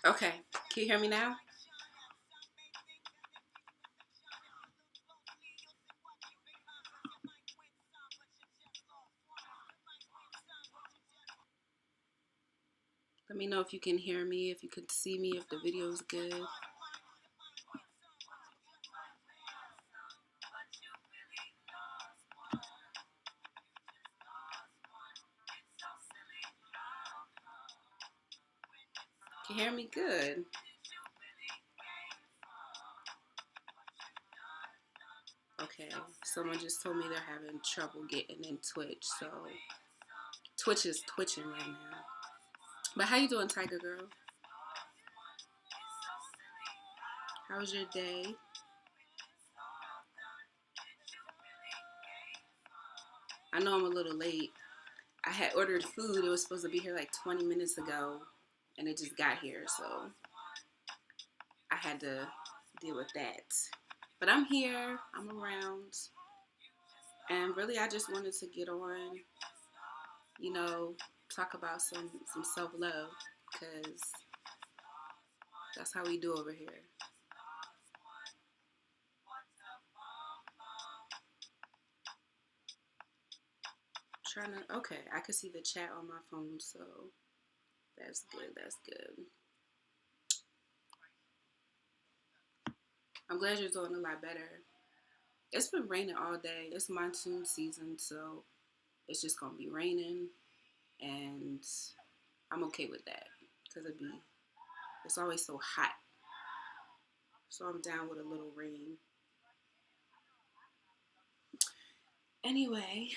Okay, can you hear me now? Let me know if you can hear me, if you can see me, if the video is good. Can you hear me good? Okay, someone just told me they're having trouble getting in Twitch, so Twitch is twitching right now. But how you doing, Tiger Girl? How was your day? I know I'm a little late. I had ordered food. It was supposed to be here like 20 minutes ago, and it just got here, so I had to deal with that. But I'm here. I'm around. And really, I just wanted to get on, talk about some self-love, because that's how we do over here. Okay, I can see the chat on my phone, so that's good. I'm glad you're doing a lot better. It's been raining all day. It's monsoon season, so it's just gonna be raining, and I'm okay with that because it's always so hot. So I'm down with a little rain. Anyway,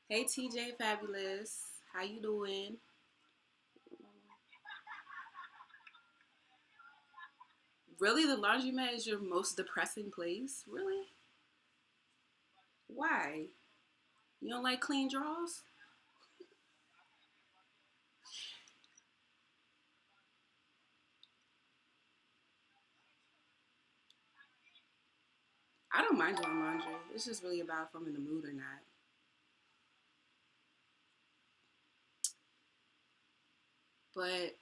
hey TJ Fabulous, how you doing? Really, the laundromat is your most depressing place? Really? Why? You don't like clean drawers? I don't mind doing laundry. It's just really about if I'm in the mood or not. But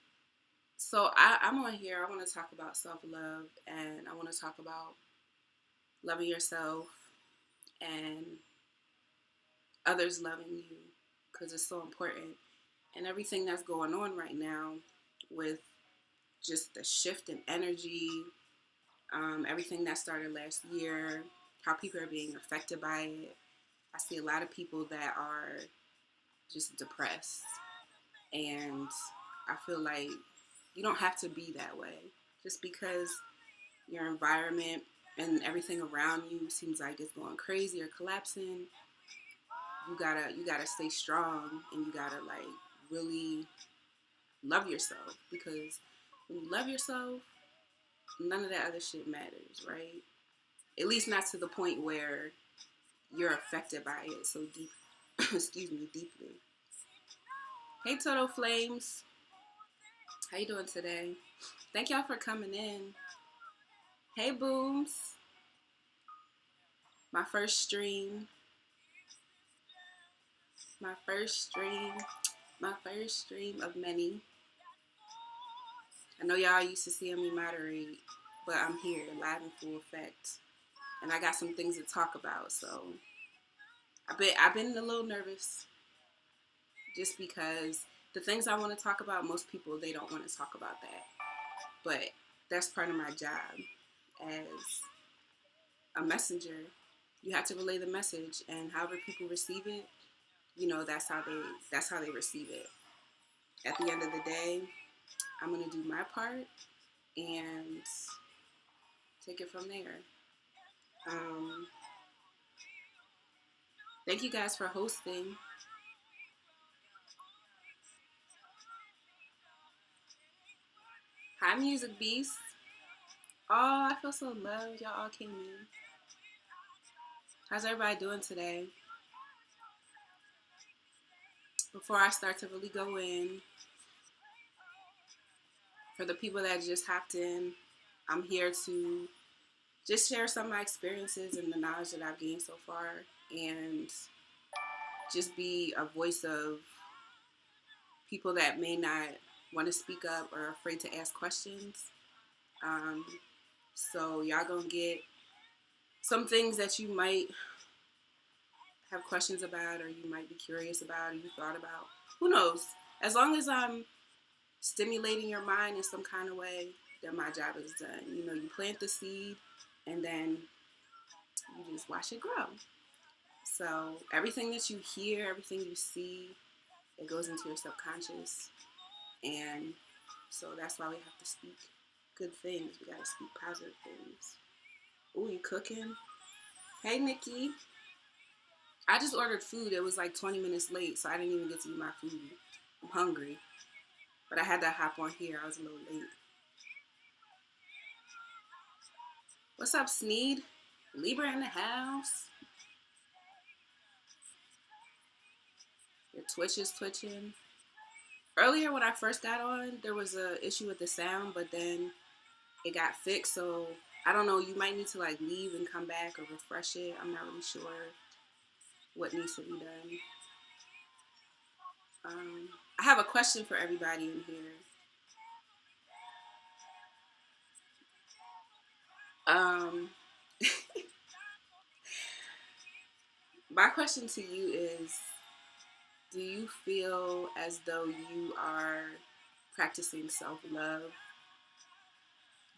so I'm on here. I want to talk about self-love, and I want to talk about loving yourself and others loving you, because it's so important. And everything that's going on right now with just the shift in energy, everything that started last year, how people are being affected by it. I see a lot of people that are just depressed, and I feel like you don't have to be that way. Just because your environment and everything around you seems like it's going crazy or collapsing, you gotta stay strong, and you gotta like really love yourself, because when you love yourself, none of that other shit matters, right? At least not to the point where you're affected by it so deep. Excuse me, deeply. Hey Total Flames, how you doing today? Thank y'all for coming in. Hey Booms, my first stream, my first stream, my first stream of many. I know y'all used to seeing me moderate, but I'm here live in full effect, and I got some things to talk about. So I've been a little nervous, just because the things I want to talk about, most people they don't want to talk about that, but that's part of my job as a messenger. You have to relay the message, and however people receive it, that's how they receive it. At the end of the day, I'm gonna do my part and take it from there. Um, Thank you guys for hosting. Hi, Music Beast. Oh, I feel so loved. Y'all all came in. How's everybody doing today? Before I start to really go in, for the people that just hopped in, I'm here to just share some of my experiences and the knowledge that I've gained so far, and just be a voice of people that may not want to speak up or are afraid to ask questions. So y'all gonna get some things that you might have questions about, or you might be curious about, or you thought about. Who knows? As long as I'm stimulating your mind in some kind of way, then my job is done. You know, you plant the seed, and then you just watch it grow. So everything that you hear, everything you see, it goes into your subconscious. And so that's why we have to speak good things. We gotta speak positive things. Ooh, you cooking? Hey, Nikki. I just ordered food. It was like 20 minutes late, so I didn't even get to eat my food. I'm hungry. But I had to hop on here. I was a little late. What's up, Sneed? Libra in the house. Your Twitch is twitching. Earlier when I first got on, there was an issue with the sound, but then it got fixed. So I don't know. You might need to like leave and come back or refresh it. I'm not really sure what needs to be done. I have a question for everybody in here. My question to you is, do you feel as though you are practicing self-love?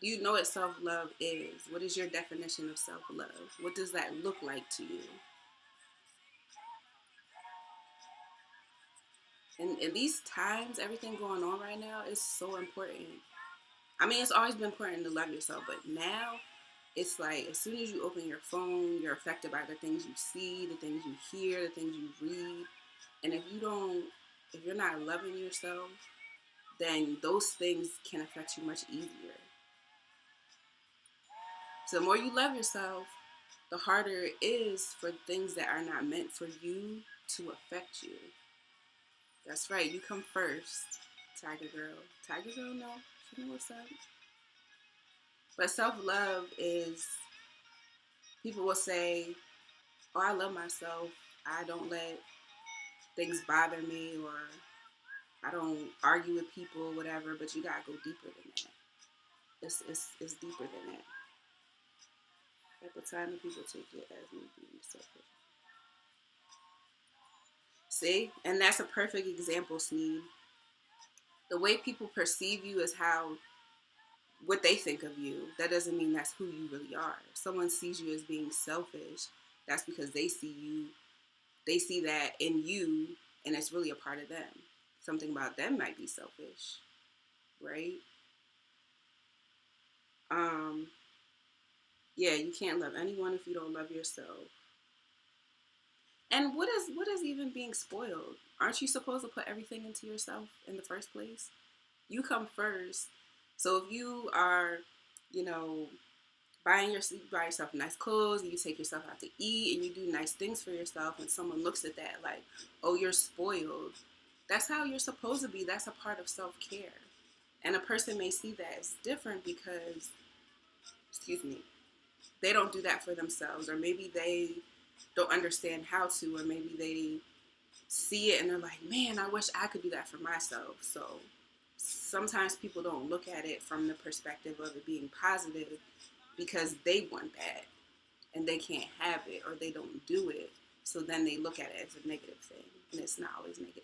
Do you know what self-love is? What is your definition of self-love? What does that look like to you? And in these times, everything going on right now is so important. I mean, it's always been important to love yourself, but now it's like as soon as you open your phone, you're affected by the things you see, the things you hear, the things you read. And if you're not loving yourself, then those things can affect you much easier. So the more you love yourself, the harder it is for things that are not meant for you to affect you. That's right, you come first, Tiger Girl. Tiger Girl, no, she know what's up. But self-love is, people will say, oh, I love myself. I don't let things bother me, or I don't argue with people, whatever, but you gotta go deeper than that. It's deeper than that. At the time, people take it as me being selfish. See? And that's a perfect example, Sneed. The way people perceive you is what they think of you. That doesn't mean that's who you really are. If someone sees you as being selfish, that's because they see that in you, and it's really a part of them. Something about them might be selfish, right? Yeah, you can't love anyone if you don't love yourself. And what is even being spoiled? Aren't you supposed to put everything into yourself in the first place? You come first. So if you are, you know, buy yourself nice clothes, and you take yourself out to eat, and you do nice things for yourself, and someone looks at that like, oh, you're spoiled. That's how you're supposed to be. That's a part of self-care. And a person may see that as different because, they don't do that for themselves, or maybe they don't understand how to, or maybe they see it and they're like, man, I wish I could do that for myself. So sometimes people don't look at it from the perspective of it being positive because they want that and they can't have it, or they don't do it. So then they look at it as a negative thing, and it's not always negative.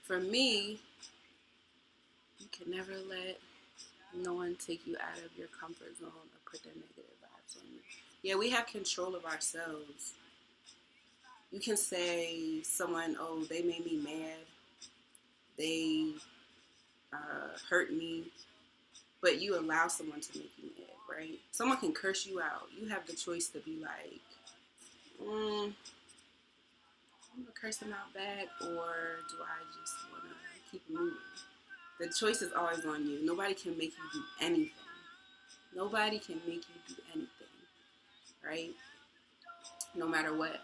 For me, you can never let no one take you out of your comfort zone or put their negative vibes on you. Yeah, we have control of ourselves. You can say someone, oh, they made me mad, they hurt me, but you allow someone to make you mad, right? Someone can curse you out. You have the choice to be like, I'm gonna curse them out back, or do I just wanna keep moving? The choice is always on you. Nobody can make you do anything. Nobody can make you do anything, right? No matter what.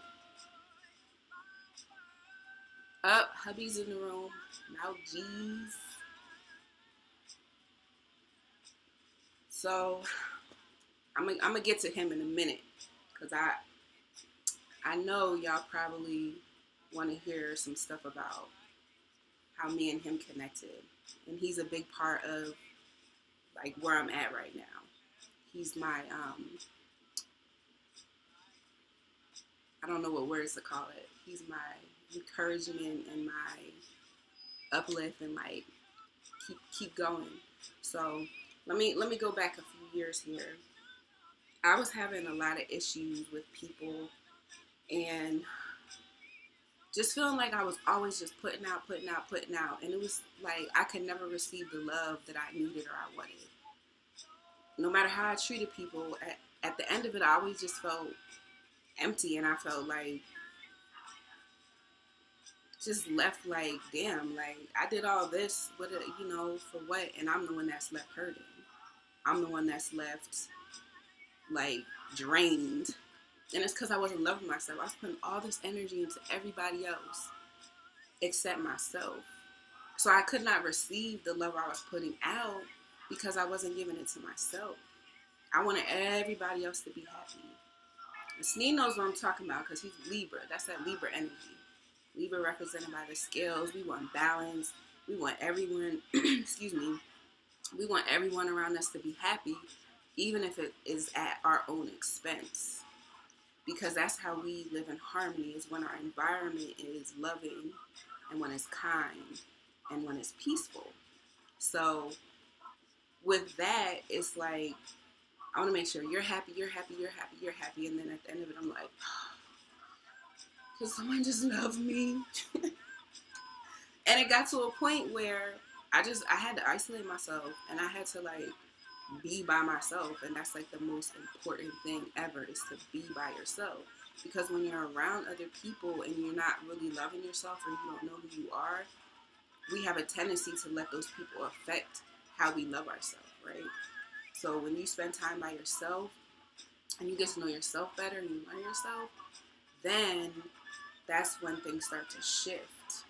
Up, hubby's in the room. Now, G's. So, I'm gonna get to him in a minute, because I know y'all probably want to hear some stuff about how me and him connected. And he's a big part of like where I'm at right now. He's my I don't know what words to call it. He's my encouragement and my uplift and like keep going. So let me go back a few years here. I was having a lot of issues with people and just feeling like I was always just putting out, and it was like I could never receive the love that I needed or I wanted. No matter how I treated people, at the end of it, I always just felt empty, and I felt like just left like, damn, like I did all this, what, for what? And I'm the one that's left hurting. I'm the one that's left like drained. And it's because I wasn't loving myself. I was putting all this energy into everybody else except myself. So I could not receive the love I was putting out because I wasn't giving it to myself. I wanted everybody else to be happy. And Snee knows what I'm talking about because he's Libra. That's that Libra energy. Libra represented by the scales. We want balance. We want everyone, excuse me, we want everyone around us to be happy, even if it is at our own expense. Because that's how we live in harmony, is when our environment is loving and when it's kind and when it's peaceful. So with that, it's like, I want to make sure you're happy, you're happy, you're happy, you're happy. And then at the end of it, I'm like, can someone just love me? And it got to a point where I had to isolate myself and I had to like be by myself. And that's like the most important thing ever, is to be by yourself. Because when you're around other people and you're not really loving yourself or you don't know who you are, we have a tendency to let those people affect how we love ourselves, right? So when you spend time by yourself and you get to know yourself better and you learn yourself, then that's when things start to shift.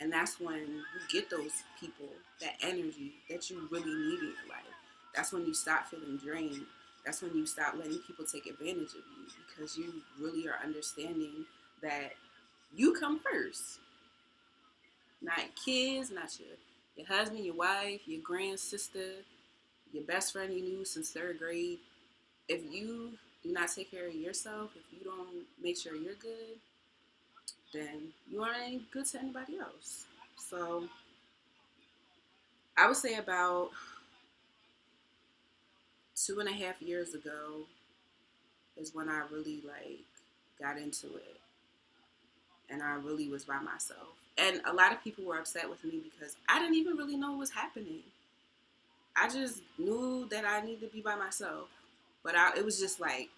And that's when you get those people, that energy that you really need in your life. That's when you stop feeling drained. That's when you stop letting people take advantage of you, because you really are understanding that you come first. Not kids, not your husband, your wife, your grand sister, your best friend you knew since third grade. If you do not take care of yourself, if you don't make sure you're good, then you aren't any good to anybody else. So I would say about 2.5 years ago is when I really like got into it and I really was by myself. And a lot of people were upset with me because I didn't even really know what was happening. I just knew that I needed to be by myself. But it was just like,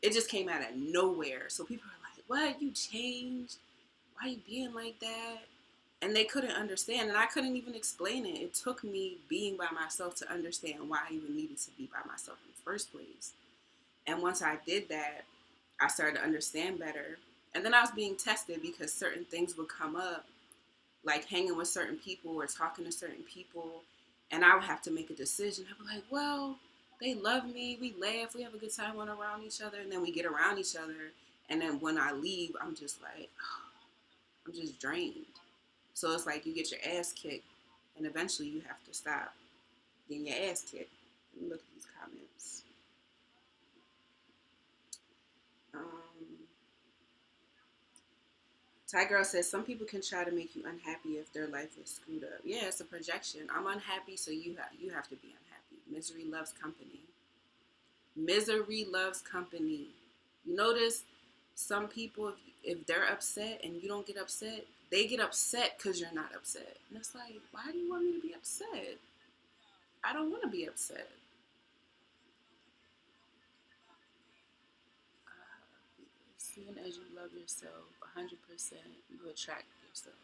it just came out of nowhere. So people are like, what? You changed? Why are you being like that? And they couldn't understand. And I couldn't even explain it. It took me being by myself to understand why I even needed to be by myself in the first place. And once I did that, I started to understand better. And then I was being tested because certain things would come up, like hanging with certain people or talking to certain people. And I would have to make a decision. I'd be like, well, they love me. We laugh. We have a good time when around each other. And then we get around each other. And then when I leave, I'm just like, oh, I'm just drained. So it's like you get your ass kicked. And eventually you have to stop getting your ass kicked. Let me look at these comments. Ty Girl says, some people can try to make you unhappy if their life is screwed up. Yeah, it's a projection. I'm unhappy, so you have to be unhappy. Misery loves company. Misery loves company. You notice some people, if they're upset and you don't get upset, they get upset because you're not upset. And it's like, why do you want me to be upset? I don't want to be upset. As soon as you love yourself 100%, you attract yourself.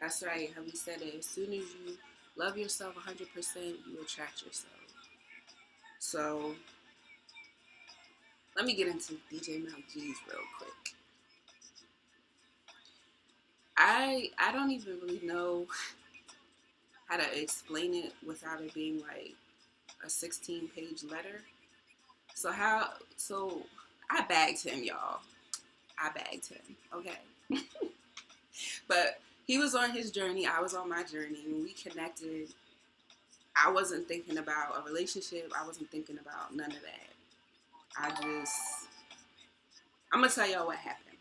That's right, how we said it. As soon as you love yourself 100%, you attract yourself. So, let me get into DJ Mel G's real quick. I don't even really know how to explain it without it being like a 16-page letter. So I bagged him, y'all. I bagged him, okay? But he was on his journey. I was on my journey. When we connected, I wasn't thinking about a relationship. I wasn't thinking about none of that. I'm going to tell y'all what happened,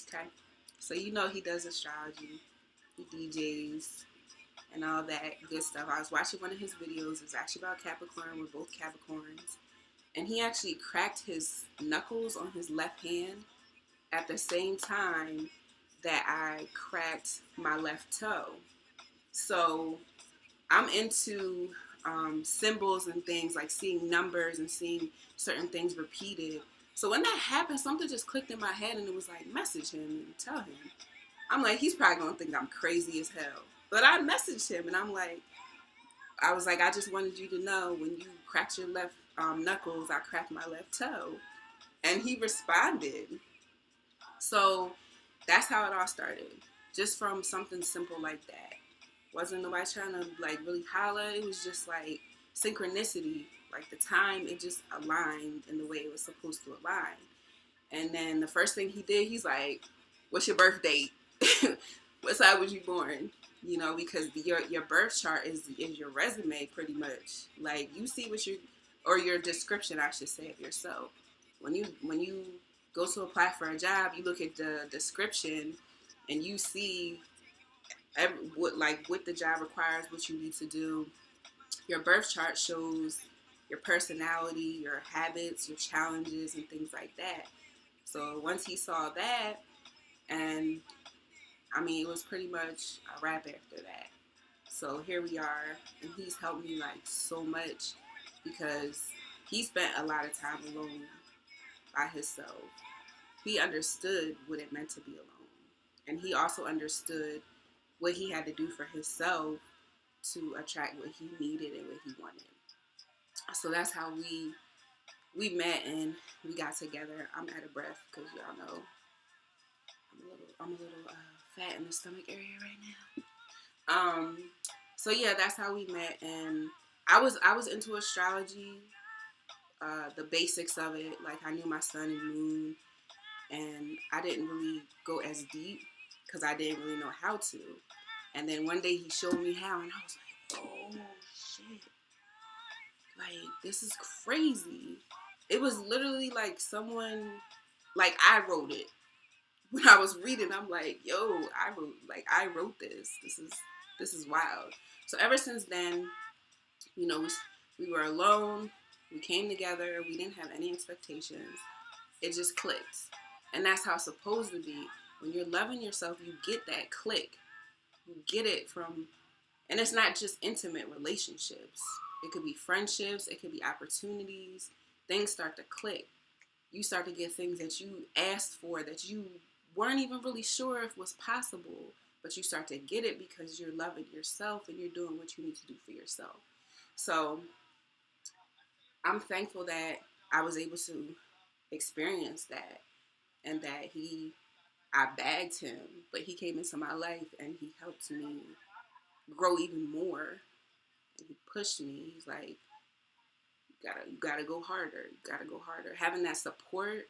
okay? So you know he does astrology. He DJs and all that good stuff. I was watching one of his videos. It was actually about Capricorn. We're both Capricorns. And he actually cracked his knuckles on his left hand at the same time that I cracked my left toe. So I'm into symbols and things, like seeing numbers and seeing certain things repeated. So when that happened, something just clicked in my head and it was like, message him and tell him. I'm like, he's probably going to think I'm crazy as hell. But I messaged him and I was like, I just wanted you to know when you cracked your left knuckles, I cracked my left toe. And he responded. So that's how it all started. Just from something simple like that. Wasn't nobody trying to like really holler. It was just like synchronicity. Like the time, it just aligned in the way it was supposed to align. And then the first thing he did, he's like, what's your birth date? What side was you born? You know, because your birth chart is your resume pretty much. Like you see what or your description, I should say, of yourself. When you go to apply for a job, you look at the description and you see what the job requires, what you need to do. Your birth chart shows your personality, your habits, your challenges, and things like that. So once he saw that, and I mean, it was pretty much a wrap after that. So here we are, and he's helped me like so much because he spent a lot of time alone by himself. He understood what it meant to be alone, and he also understood what he had to do for himself to attract what he needed and what he wanted. So that's how we met and we got together. I'm out of breath because y'all know I'm a little fat in the stomach area right now. So yeah, that's how we met, and I was into astrology, the basics of it. Like I knew my sun and moon, and I didn't really go as deep because I didn't really know how to. And then one day he showed me how, and I was like, oh shit, like this is crazy. It was literally like someone, like I wrote it. When I was reading, I'm like, yo, I wrote this. This is wild. So ever since then, you know, we were alone. We came together. We didn't have any expectations. It just clicked. And that's how it's supposed to be. When you're loving yourself, you get that click. You get it from, and it's not just intimate relationships. It could be friendships. It could be opportunities. Things start to click. You start to get things that you asked for that you weren't even really sure if was possible, but you start to get it because you're loving yourself and you're doing what you need to do for yourself. So I'm thankful that I was able to experience that, and that I bagged him, but he came into my life and he helped me grow even more. And he pushed me. He's like, you gotta go harder. You gotta go harder. Having that support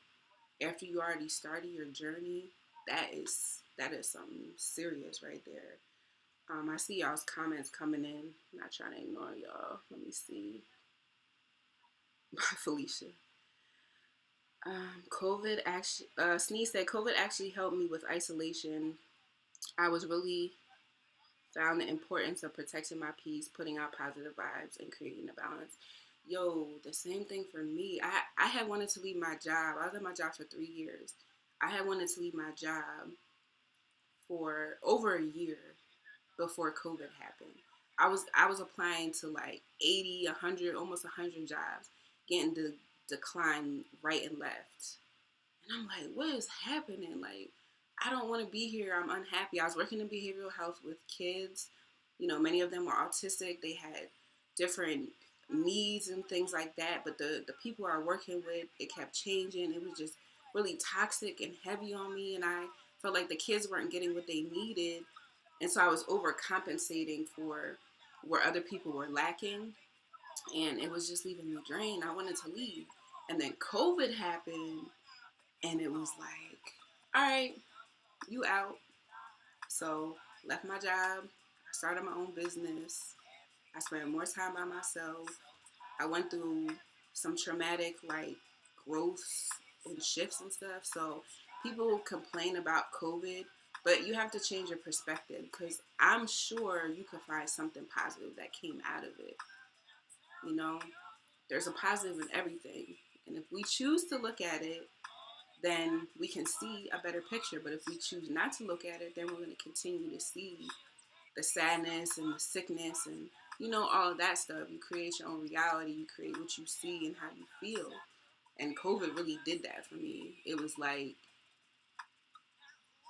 after you already started your journey, that is something serious right there. I see y'all's comments coming in. I'm not trying to ignore y'all. Let me see. Felicia. COVID actually, Sneeze said, COVID actually helped me with isolation. I was really found the importance of protecting my peace, putting out positive vibes, and creating a balance. Yo, the same thing for me. I had wanted to leave my job. I was at my job for 3 years. I had wanted to leave my job for over a year before COVID happened. I was applying to like 80, 100, almost 100 jobs, getting the decline right and left. And I'm like, what is happening? Like, I don't want to be here. I'm unhappy. I was working in behavioral health with kids. You know, many of them were autistic. They had different needs and things like that. But the people I was working with, it kept changing. It was just really toxic and heavy on me. And I felt like the kids weren't getting what they needed. And so I was overcompensating for where other people were lacking. And it was just leaving me drained. I wanted to leave. And then COVID happened. And it was like, all right, you out. So left my job. I started my own business. I spent more time by myself. I went through some traumatic like growths and shifts and stuff. So people complain about COVID, but you have to change your perspective because I'm sure you could find something positive that came out of it. You know, there's a positive in everything. And if we choose to look at it, then we can see a better picture. But if we choose not to look at it, then we're going to continue to see the sadness and the sickness and, you know, all of that stuff. You create your own reality. You create what you see and how you feel. And COVID really did that for me. It was like,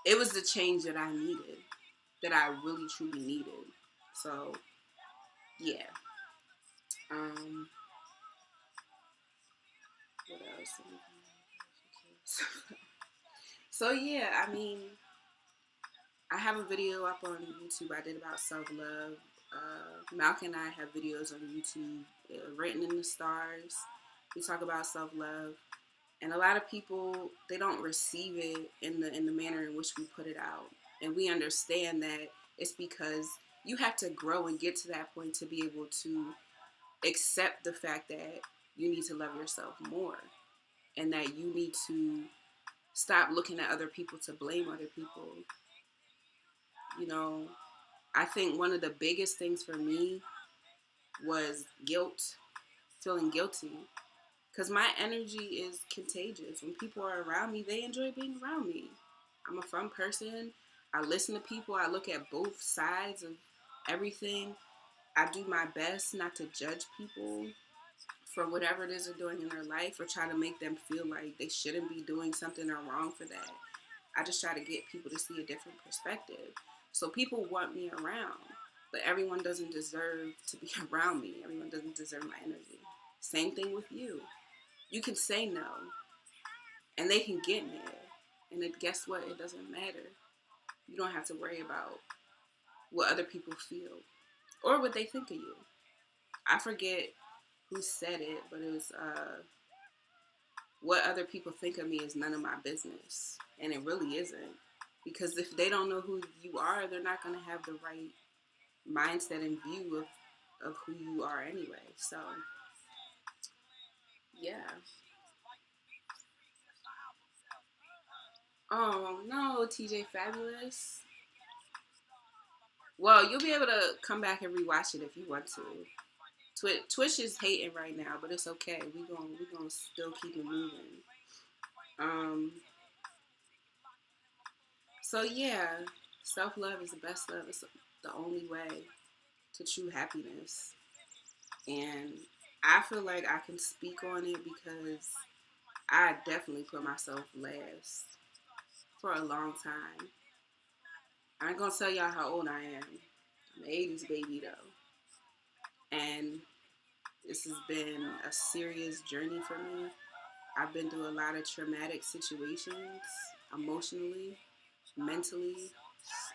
it was the change that I needed, that I really truly needed. So, yeah. Um, what else? So, yeah, I mean, I have a video up on YouTube I did about self-love. Malcolm and I have videos on YouTube, Written in the Stars. We talk about self-love. And a lot of people, they don't receive it in the manner in which we put it out. And we understand that it's because you have to grow and get to that point to be able to accept the fact that you need to love yourself more and that you need to stop looking at other people to blame other people. You know, I think one of the biggest things for me was guilt, feeling guilty. Because my energy is contagious. When people are around me, they enjoy being around me. I'm a fun person. I listen to people. I look at both sides of everything. I do my best not to judge people for whatever it is they're doing in their life or try to make them feel like they shouldn't be doing something or wrong for that. I just try to get people to see a different perspective. So people want me around, but everyone doesn't deserve to be around me. Everyone doesn't deserve my energy. Same thing with you. You can say no, and they can get mad. And guess what? It doesn't matter. You don't have to worry about what other people feel or what they think of you. I forget who said it, but it was what other people think of me is none of my business. And it really isn't. Because if they don't know who you are, they're not going to have the right mindset and view of who you are anyway. So, yeah. Oh, no, TJ Fabulous. Well, you'll be able to come back and rewatch it if you want to. Twitch is hating right now, but it's okay. We gonna still keep it moving. Um. So yeah, self love is the best love. It's the only way to true happiness, and I feel like I can speak on it because I definitely put myself last for a long time. I ain't gonna tell y'all how old I am. I'm an 80s baby though, and this has been a serious journey for me. I've been through a lot of traumatic situations, emotionally, mentally,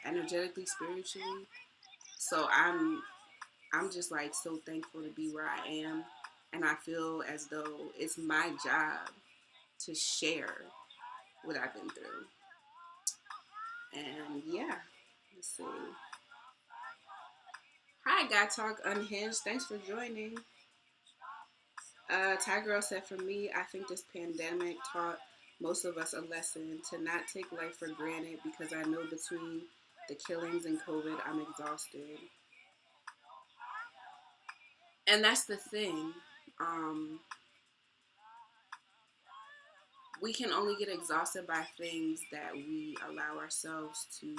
energetically, spiritually. So I'm just like so thankful to be where I am, and I feel as though it's my job to share what I've been through. And yeah, let's see. Hi, God Talk Unhinged. Thanks for joining. Ty Girl said, for me, I think this pandemic taught most of us a lesson to not take life for granted because I know between the killings and COVID, I'm exhausted. And that's the thing. Um, we can only get exhausted by things that we allow ourselves to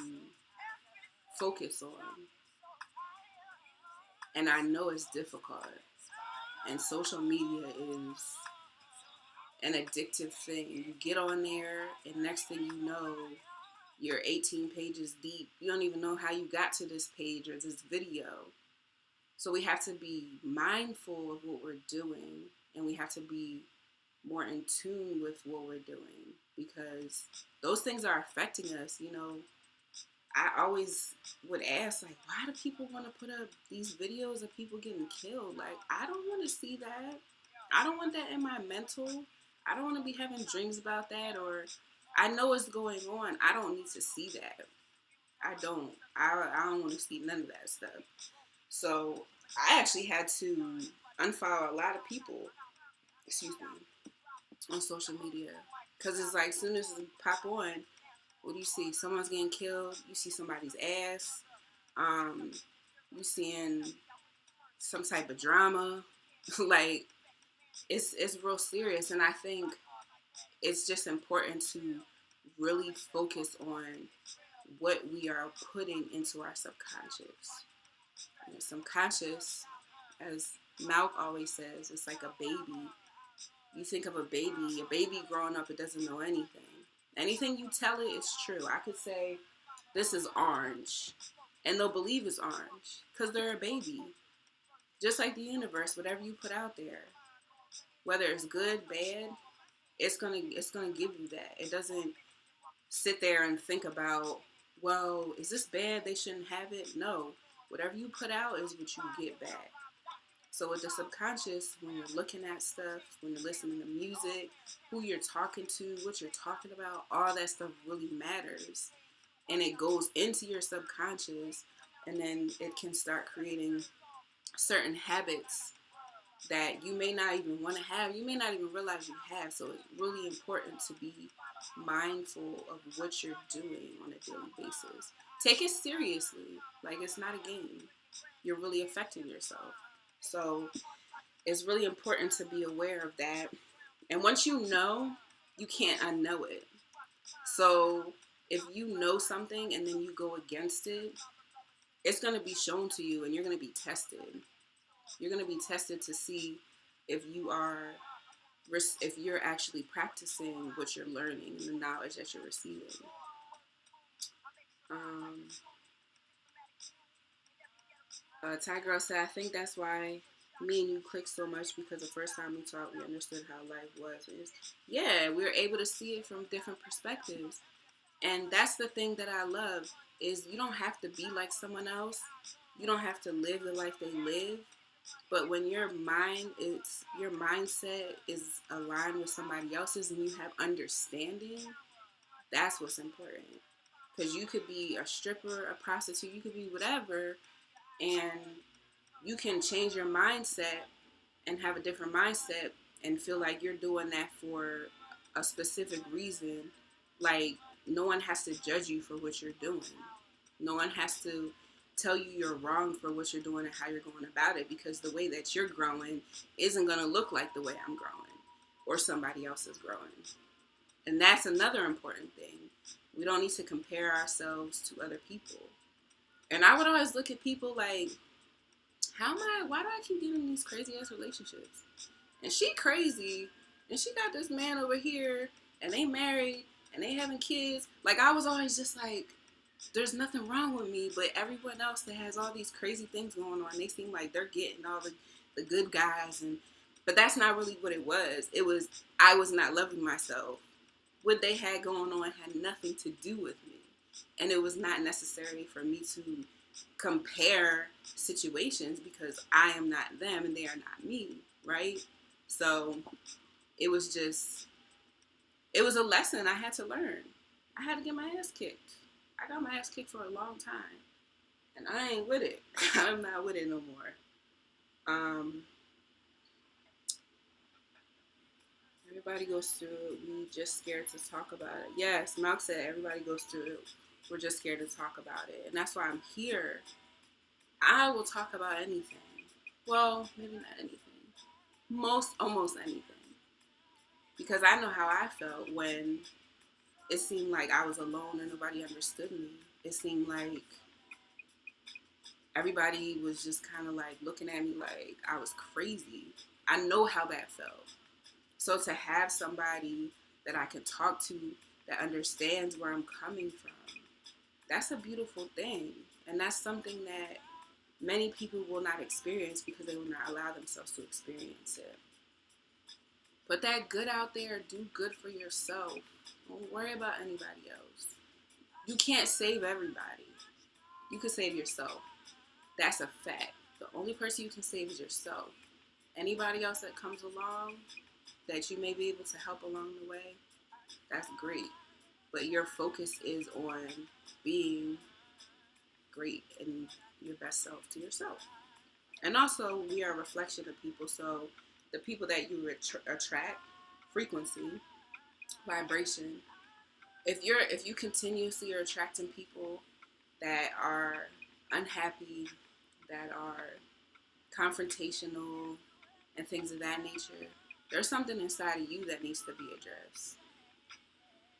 focus on. And I know it's difficult. And social media is an addictive thing. You get on there, and next thing you know, you're 18 pages deep. You don't even know how you got to this page or this video. So we have to be mindful of what we're doing, and we have to be more in tune with what we're doing because those things are affecting us. You know, I always would ask, like, why do people want to put up these videos of people getting killed? Like, I don't want to see that. I don't want that in my mental. I don't want to be having dreams about that or I know what's going on. I don't need to see that. I don't. I don't want to see none of that stuff. So I actually had to unfollow a lot of people, excuse me, on social media. Because it's like, as soon as you pop on, what do you see? Someone's getting killed. You see somebody's ass. Um, you seeing some type of drama. Like, it's real serious. And I think it's just important to really focus on what we are putting into our subconscious. And the subconscious, as Malk always says, it's like a baby. You think of a baby growing up, it doesn't know anything. Anything you tell it is true. I could say, this is orange, and they'll believe it's orange because they're a baby. Just like the universe, whatever you put out there, whether it's good, bad, it's gonna give you that. It doesn't sit there and think about, well, is this bad? They shouldn't have it. No, whatever you put out is what you get back. So with the subconscious, when you're looking at stuff, when you're listening to music, who you're talking to, what you're talking about, all that stuff really matters. And it goes into your subconscious, and then it can start creating certain habits that you may not even want to have. You may not even realize you have. So it's really important to be mindful of what you're doing on a daily basis. Take it seriously. Like, it's not a game. You're really affecting yourself. So it's really important to be aware of that. And once you know, you can't unknow it. So if you know something and then you go against it, it's going to be shown to you and you're going to be tested. You're going to be tested to see if you're actually practicing what you're learning and the knowledge that you're receiving. Ty Girl said, I think that's why me and you clicked so much, because the first time we talked, we understood how life was. Yeah, we were able to see it from different perspectives. And that's the thing that I love, is you don't have to be like someone else. You don't have to live the life they live. But when your mindset is aligned with somebody else's and you have understanding, that's what's important. Because you could be a stripper, a prostitute, you could be whatever, and you can change your mindset and have a different mindset and feel like you're doing that for a specific reason. Like, no one has to judge you for what you're doing. No one has to tell you you're wrong for what you're doing and how you're going about it, because the way that you're growing isn't going to look like the way I'm growing or somebody else is growing. And that's another important thing. We don't need to compare ourselves to other people. And I would always look at people like, why do I keep getting in these crazy ass relationships? And she crazy, and she got this man over here, and they married, and they having kids. Like, I was always just like, there's nothing wrong with me, but everyone else that has all these crazy things going on, they seem like they're getting all the good guys. But that's not really what it was. It was, I was not loving myself. What they had going on had nothing to do with me. And it was not necessary for me to compare situations, because I am not them and they are not me, right? So it was a lesson I had to learn. I had to get my ass kicked. I got my ass kicked for a long time, and I ain't with it. I'm not with it no more. Everybody goes through it. We just scared to talk about it. Yes, Malk said everybody goes through it. We're just scared to talk about it. And that's why I'm here. I will talk about anything. Well, maybe not anything. Almost anything. Because I know how I felt when it seemed like I was alone and nobody understood me. It seemed like everybody was just kind of like looking at me like I was crazy. I know how that felt. So to have somebody that I can talk to that understands where I'm coming from, that's a beautiful thing. And that's something that many people will not experience because they will not allow themselves to experience it. Put that good out there. Do good for yourself. Don't worry about anybody else. You can't save everybody. You can save yourself. That's a fact. The only person you can save is yourself. Anybody else that comes along that you may be able to help along the way, that's great. but your focus is on being great and your best self to yourself. And also, we are a reflection of people, so the people that you attract, frequency, vibration. If you continuously are attracting people that are unhappy, that are confrontational, and things of that nature, there's something inside of you that needs to be addressed.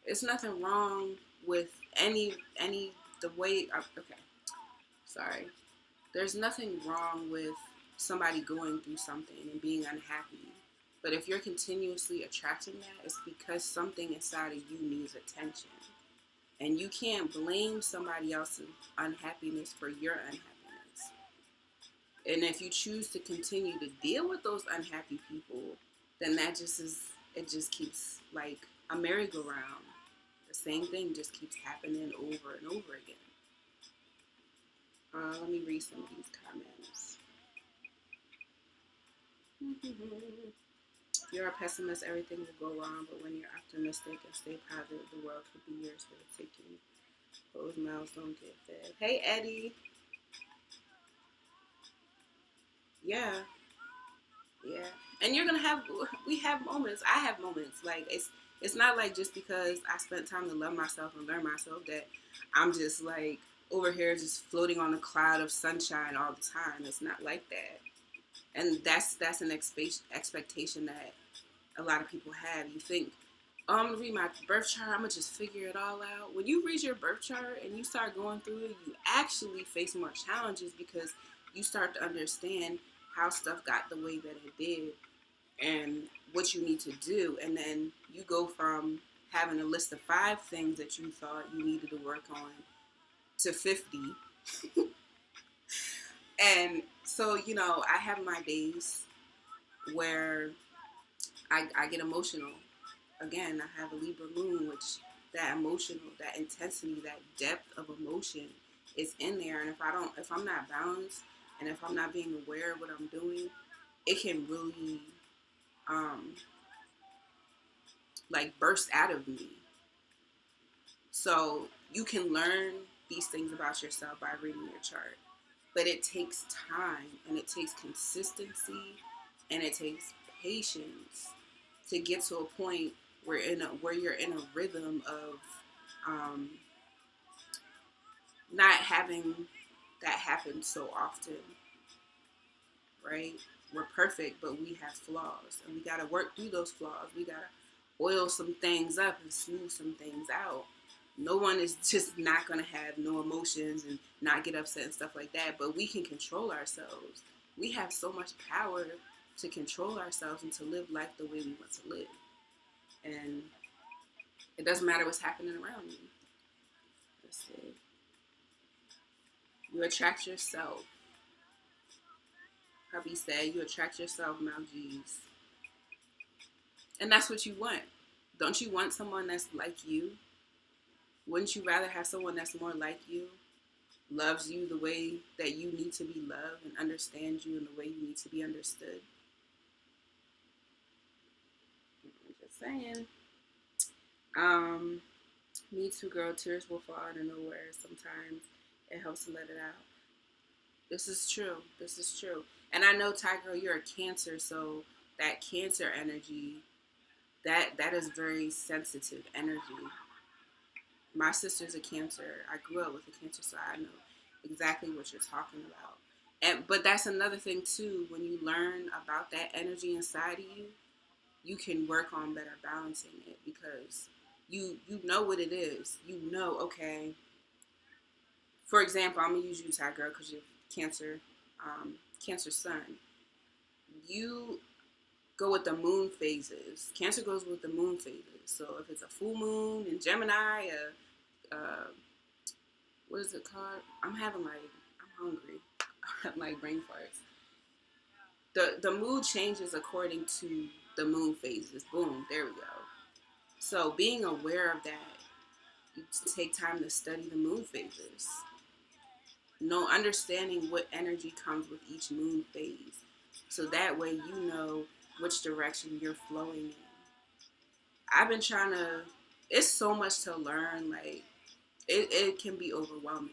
It's nothing wrong with any the way. Okay, sorry. There's nothing wrong with somebody going through something and being unhappy. But if you're continuously attracting that, it's because something inside of you needs attention. And you can't blame somebody else's unhappiness for your unhappiness. And if you choose to continue to deal with those unhappy people, then that just is, it just keeps like a merry-go-round. The same thing just keeps happening over and over again. Let me read some of these comments. If you're a pessimist, everything will go wrong, but when you're optimistic and stay positive, the world could be yours for the taking. Those mouths don't get fed. Hey, Eddie. Yeah. Yeah. And you're going to have, we have moments. I have moments. Like, it's not like just because I spent time to love myself and learn myself that I'm just like over here just floating on a cloud of sunshine all the time. It's not like that. And that's an expectation that a lot of people have. You think, oh, I'm going to read my birth chart, I'm going to just figure it all out. When you read your birth chart and you start going through it, you actually face more challenges because you start to understand how stuff got the way that it did and what you need to do. And then you go from having a list of 5 things that you thought you needed to work on to 50. And so, you know, I have my days where I get emotional. Again, I have a Libra Moon, which that emotional, that intensity, that depth of emotion is in there. And if I'm not balanced, and if I'm not being aware of what I'm doing, it can really, like burst out of me. So you can learn these things about yourself by reading your chart, but it takes time, and it takes consistency, and it takes patience to get to a point where you're in a rhythm of not having that happen so often, right? We're perfect, but we have flaws, and we got to work through those flaws. We got to oil some things up and smooth some things out. No one is just not going to have no emotions and not get upset and stuff like that, but we can control ourselves. We have so much power to control ourselves and to live life the way we want to live. And it doesn't matter what's happening around you. Let's see. You attract yourself. Hubby said, you attract yourself, Maljeez. And that's what you want. Don't you want someone that's like you? Wouldn't you rather have someone that's more like you? Loves you the way that you need to be loved and understands you in the way you need to be understood? I'm just saying. Me too, girl. Tears will fall out of nowhere. Sometimes it helps to let it out. This is true. This is true. And I know, Ty girl, you're a Cancer, so that Cancer energy, that is very sensitive energy. My sister's a Cancer. I grew up with a Cancer, so I know exactly what you're talking about. But that's another thing too. When you learn about that energy inside of you, you can work on better balancing it, because you know what it is. You know, okay. For example, I'm gonna use you, Ty girl, because you're Cancer, Cancer sun. You go with the moon phases. Cancer goes with the moon phases. So if it's a full moon in Gemini, what is it called? I'm hungry. I have like brain farts. The mood changes according to the moon phases. Boom, there we go. So being aware of that, you take time to study the moon phases. Understanding what energy comes with each moon phase. So that way you know which direction you're flowing in. I've been trying to it's so much to learn. Like it can be overwhelming.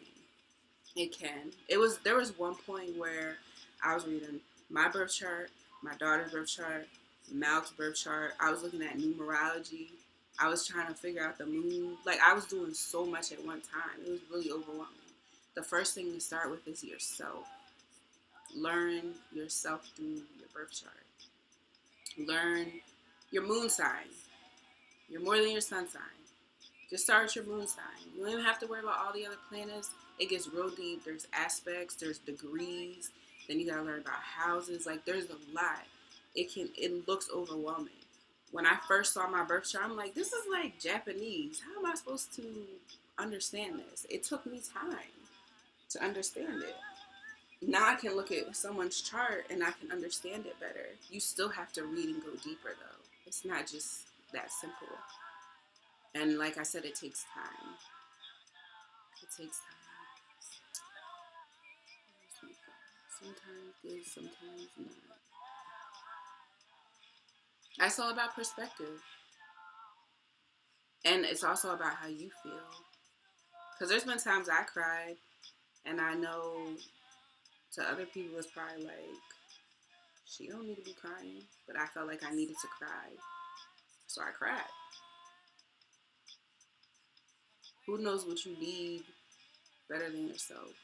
It can. There was one point where I was reading my birth chart, my daughter's birth chart, Mal's birth chart. I was looking at numerology. I was trying to figure out the moon. Like I was doing so much at one time. It was really overwhelming. The first thing to start with is yourself. Learn yourself through your birth chart. Learn your moon sign. You're more than your sun sign. Just start with your moon sign. You don't even have to worry about all the other planets. It gets real deep. There's aspects, there's degrees. Then you gotta learn about houses. Like there's a lot. It looks overwhelming. When I first saw my birth chart, I'm like, this is like Japanese. How am I supposed to understand this? It took me time to understand it. Now I can look at someone's chart and I can understand it better. You still have to read and go deeper though. It's not just that simple. And like I said, it takes time. It takes time. Sometimes good, sometimes not. It's all about perspective. And it's also about how you feel. Because there's been times I cried, and I know to other people it's probably like, she don't need to be crying. But I felt like I needed to cry. So I cried. Who knows what you need better than yourself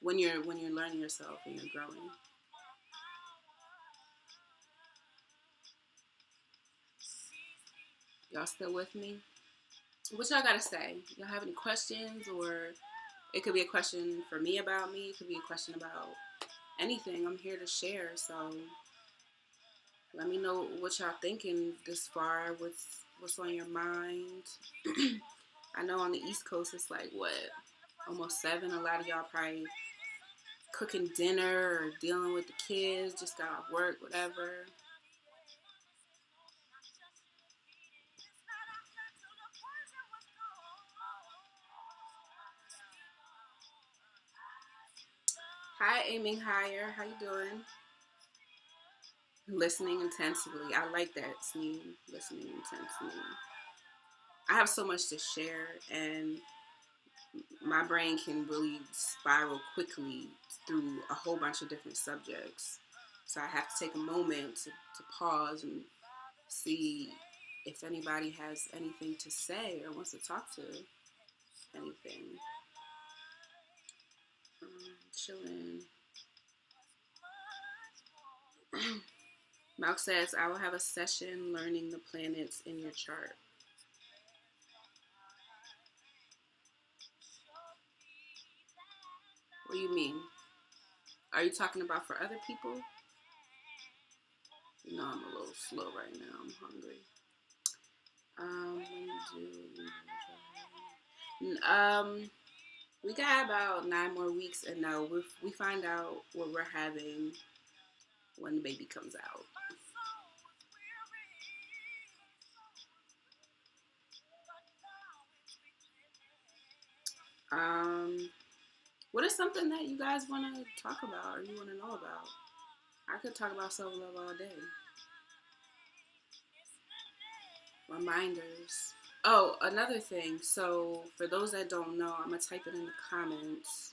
when you're learning yourself and you're growing. Y'all still with me? What y'all gotta say? Y'all have any questions? Or it could be a question for me about me. It could be a question about anything. I'm here to share. So let me know what y'all thinking this far. What's on your mind? I know on the East Coast it's like what? Almost 7. A lot of y'all probably cooking dinner or dealing with the kids, just got off work, whatever. Hi, aiming higher. How you doing? Listening intensely. I like that, Sneed. Listening intensely. I have so much to share, and my brain can really spiral quickly through a whole bunch of different subjects. So I have to take a moment to pause and see if anybody has anything to say or wants to talk to anything. Chilling. Malk says, I will have a session learning the planets in your chart. What do you mean? Are you talking about for other people? You know, I'm a little slow right now. I'm hungry. We got about 9 more weeks, and now we find out what we're having when the baby comes out. What is something that you guys want to talk about or you want to know about? I could talk about self-love all day. Reminders. Oh, another thing. So, for those that don't know, I'm going to type it in the comments.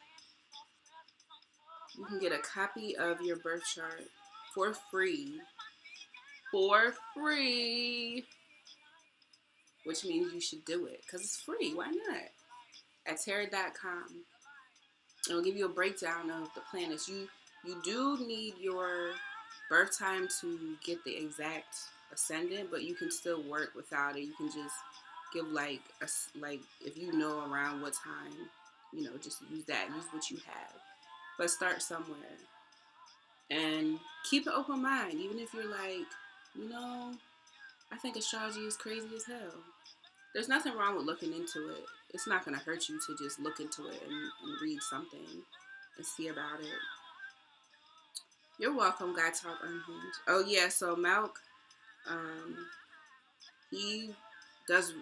You can get a copy of your birth chart for free. For free. Which means you should do it. Because it's free. Why not? At tarot.com. It'll give you a breakdown of the planets. You do need your birth time to get the exact ascendant, but you can still work without it. You can just give like if you know around what time, just use that. Use what you have. But start somewhere. And keep an open mind, even if you're like, I think astrology is crazy as hell. There's nothing wrong with looking into it. It's not going to hurt you to just look into it and read something and see about it. You're welcome, Guy Talk Unhinged. Oh yeah, so Malk, he does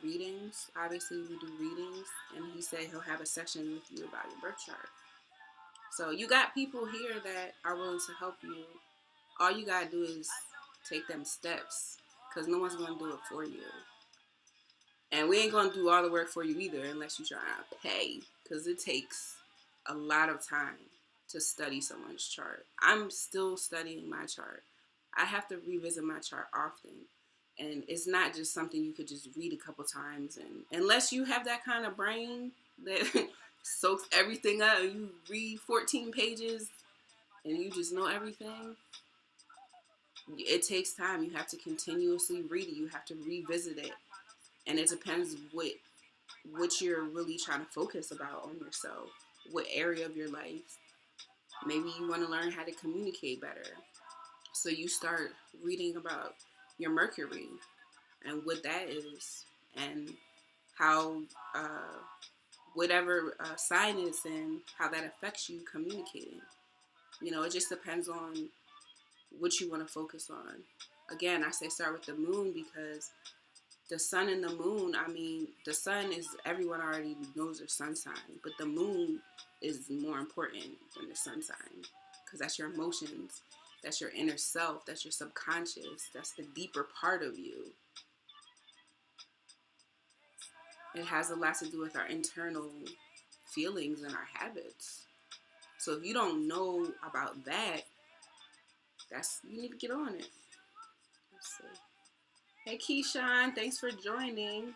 readings. Obviously, we do readings, and he said he'll have a session with you about your birth chart. So you got people here that are willing to help you. All you gotta do is take them steps, because no one's gonna do it for you. And we ain't going to do all the work for you either unless you try to pay, because it takes a lot of time to study someone's chart. I'm still studying my chart. I have to revisit my chart often. And it's not just something you could just read a couple times. And unless you have that kind of brain that soaks everything up and you read 14 pages and you just know everything, it takes time. You have to continuously read it. You have to revisit it. And it depends what you're really trying to focus about on yourself, what area of your life. Maybe you want to learn how to communicate better. So you start reading about your Mercury and what that is, and how whatever sign it's in, how that affects you communicating. It just depends on what you want to focus on. Again, I say start with the moon because the sun and the moon, the sun is, everyone already knows their sun sign, but the moon is more important than the sun sign because that's your emotions, that's your inner self, that's your subconscious, that's the deeper part of you. It has a lot to do with our internal feelings and our habits. So if you don't know about that, you need to get on it. Let's see. Hey Keyshawn, thanks for joining.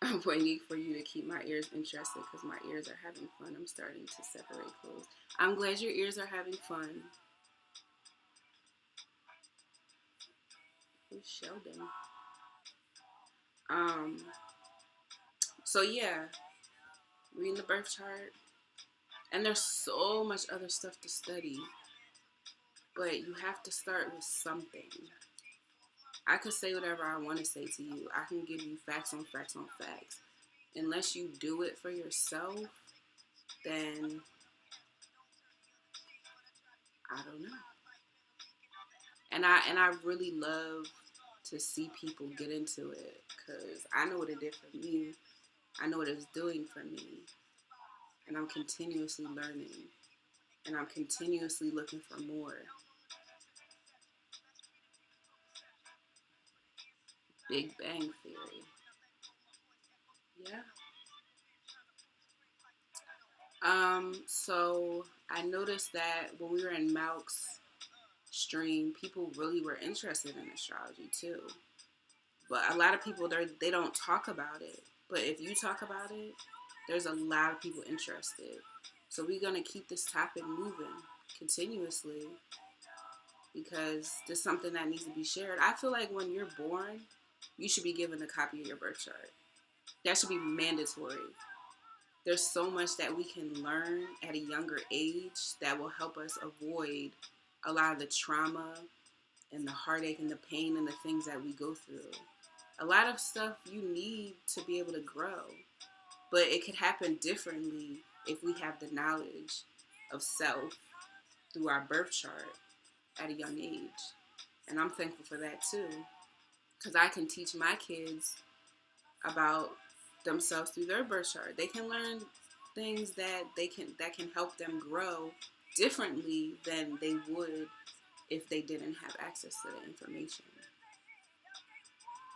I'm waiting for you to keep my ears interested because my ears are having fun. I'm starting to separate clothes. I'm glad your ears are having fun. Who's Sheldon? So yeah, reading the birth chart. And there's so much other stuff to study. But you have to start with something. I could say whatever I want to say to you. I can give you facts on facts on facts. Unless you do it for yourself, then I don't know. And I really love to see people get into it because I know what it did for me. I know what it's doing for me. And I'm continuously learning. And I'm continuously looking for more. Big Bang Theory. Yeah. So I noticed that when we were in Malk's stream, people really were interested in astrology too. But a lot of people, they don't talk about it. But if you talk about it, there's a lot of people interested. So we're going to keep this topic moving continuously because there's something that needs to be shared. I feel like when you're born, you should be given a copy of your birth chart. That should be mandatory. There's so much that we can learn at a younger age that will help us avoid a lot of the trauma and the heartache and the pain and the things that we go through. A lot of stuff you need to be able to grow, but it could happen differently if we have the knowledge of self through our birth chart at a young age. And I'm thankful for that too, because I can teach my kids about themselves through their birth chart. They can learn things that can help them grow differently than they would if they didn't have access to the information.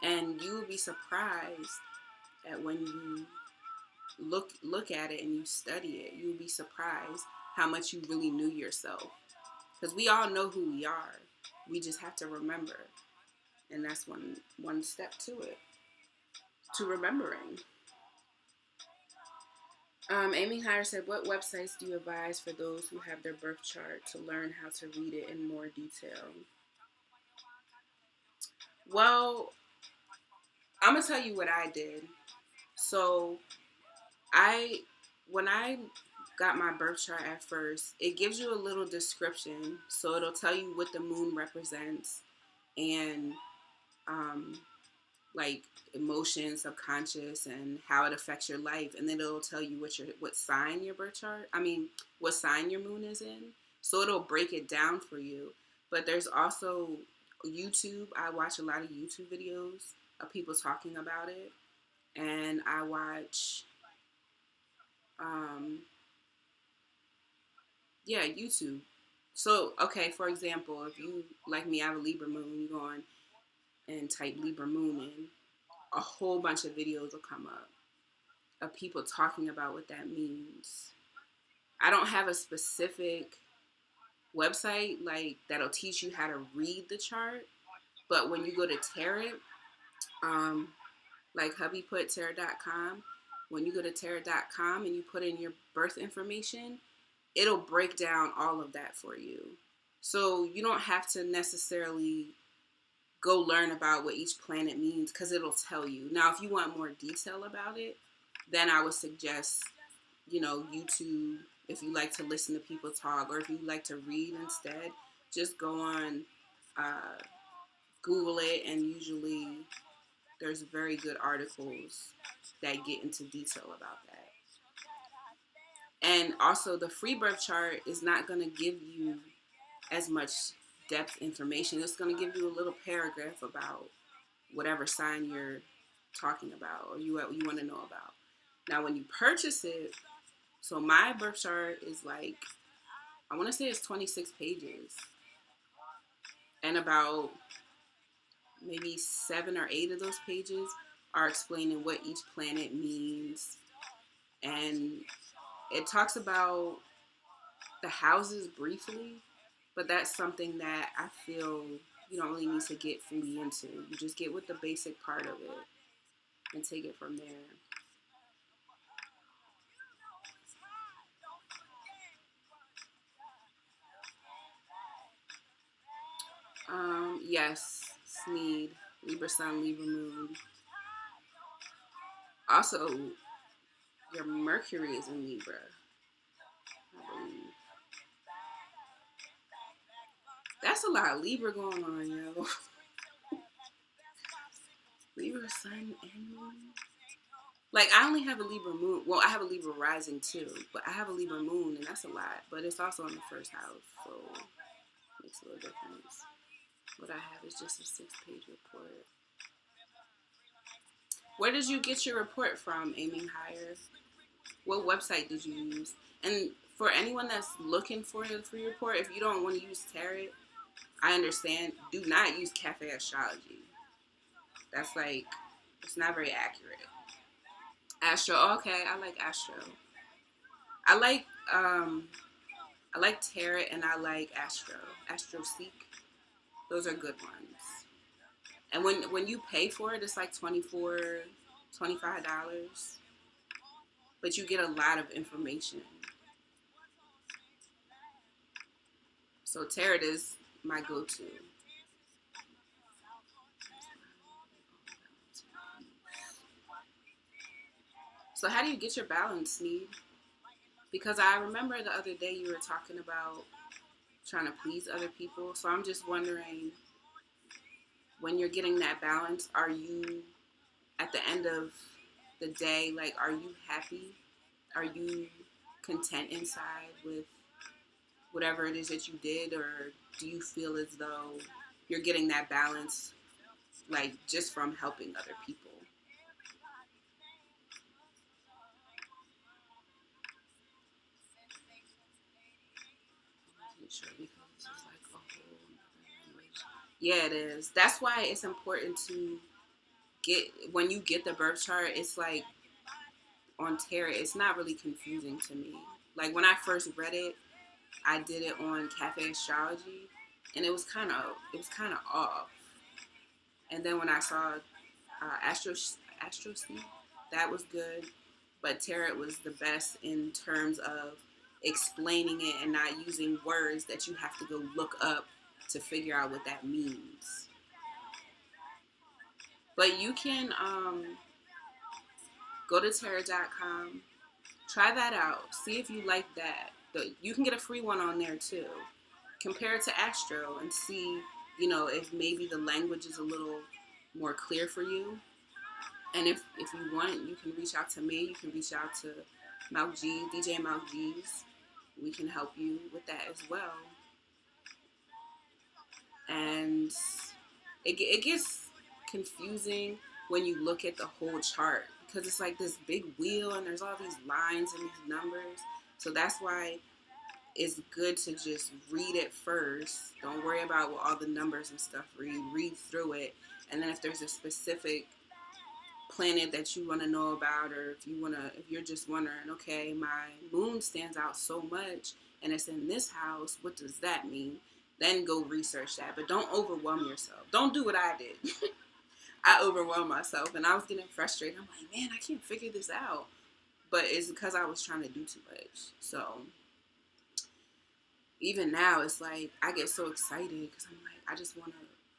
And you will be surprised at when you look at it and you study it. You'll be surprised how much you really knew yourself. Because we all know who we are. We just have to remember. And that's one step to it. To remembering. Amy Hire said, what websites do you advise for those who have their birth chart to learn how to read it in more detail? Well, I'm going to tell you what I did. So, when I got my birth chart at first, it gives you a little description. So, it'll tell you what the moon represents and, like emotions, subconscious, and how it affects your life, and then it'll tell you what sign your birth chart. What sign your moon is in. So it'll break it down for you. But there's also YouTube. I watch a lot of YouTube videos of people talking about it, and I watch, YouTube. So okay, for example, if you like me, I have a Libra moon. You go on and type Libra Moon in, a whole bunch of videos will come up of people talking about what that means. I don't have a specific website like that'll teach you how to read the chart, but when you go to tarot, like hubby put tarot.com, when you go to tarot.com and you put in your birth information, it'll break down all of that for you. So you don't have to necessarily go learn about what each planet means, because it'll tell you. Now, if you want more detail about it, then I would suggest, YouTube. If you like to listen to people talk, or if you like to read instead, just go on Google it, and usually there's very good articles that get into detail about that. And also, the free birth chart is not going to give you as much depth information. It's going to give you a little paragraph about whatever sign you're talking about or you want to know about. Now, when you purchase it, so my birth chart is like, I want to say it's 26 pages. And about maybe 7 or 8 of those pages are explaining what each planet means. And it talks about the houses briefly, but that's something that I feel you don't really need to get fully into. You just get with the basic part of it and take it from there. Yes, Sneed, Libra Sun, Libra Moon. Also, your Mercury is in Libra, I believe. That's a lot of Libra going on, yo. Libra Sun and Moon. Like, I only have a Libra Moon. Well, I have a Libra rising too, but I have a Libra Moon, and that's a lot. But it's also in the first house, so it makes a little difference. What I have is just a 6-page report. Where did you get your report from, Aiming Higher? What website did you use? And for anyone that's looking for the free report, if you don't want to use tarot, I understand. Do not use Cafe Astrology. That's like, it's not very accurate. Astro, okay, I like Astro. I like Tarot, and I like Astro Seek. Those are good ones. And when you pay for it, it's like $24, $25. But you get a lot of information. So Tarot is my go-to. So how do you get your balance, Sneed? Because I remember the other day you were talking about trying to please other people. So I'm just wondering, when you're getting that balance, are you, at the end of the day, like, are you happy? Are you content inside with whatever it is that you did? Or do you feel as though you're getting that balance, like, just from helping other people? Sure, because this is like a whole language. Yeah, it is. That's why it's important to when you get the birth chart, it's like on Tarot, it's not really confusing to me. Like, when I first read it, I did it on Cafe Astrology, and it was kind of off. And then when I saw Astro Seek, that was good, but Tarot was the best in terms of explaining it and not using words that you have to go look up to figure out what that means. But you can go to tarot.com, try that out, see if you like that. You can get a free one on there too. Compare it to Astro and see, if maybe the language is a little more clear for you. And if you want, you can reach out to me. You can reach out to DJ Malk G's. We can help you with that as well. And it gets confusing when you look at the whole chart, because it's like this big wheel and there's all these lines and these numbers. So that's why it's good to just read it first. Don't worry about what all the numbers and stuff read through it, And then if there's a specific planet that you want to know about, or if you're just wondering, okay, my moon stands out so much and it's in this house, what does that mean? Then go research that, but don't overwhelm yourself. Don't do what I did. I overwhelmed myself and I was getting frustrated. I'm like, man, I can't figure this out. But it's because I was trying to do too much. So even now, it's like I get so excited because I'm like,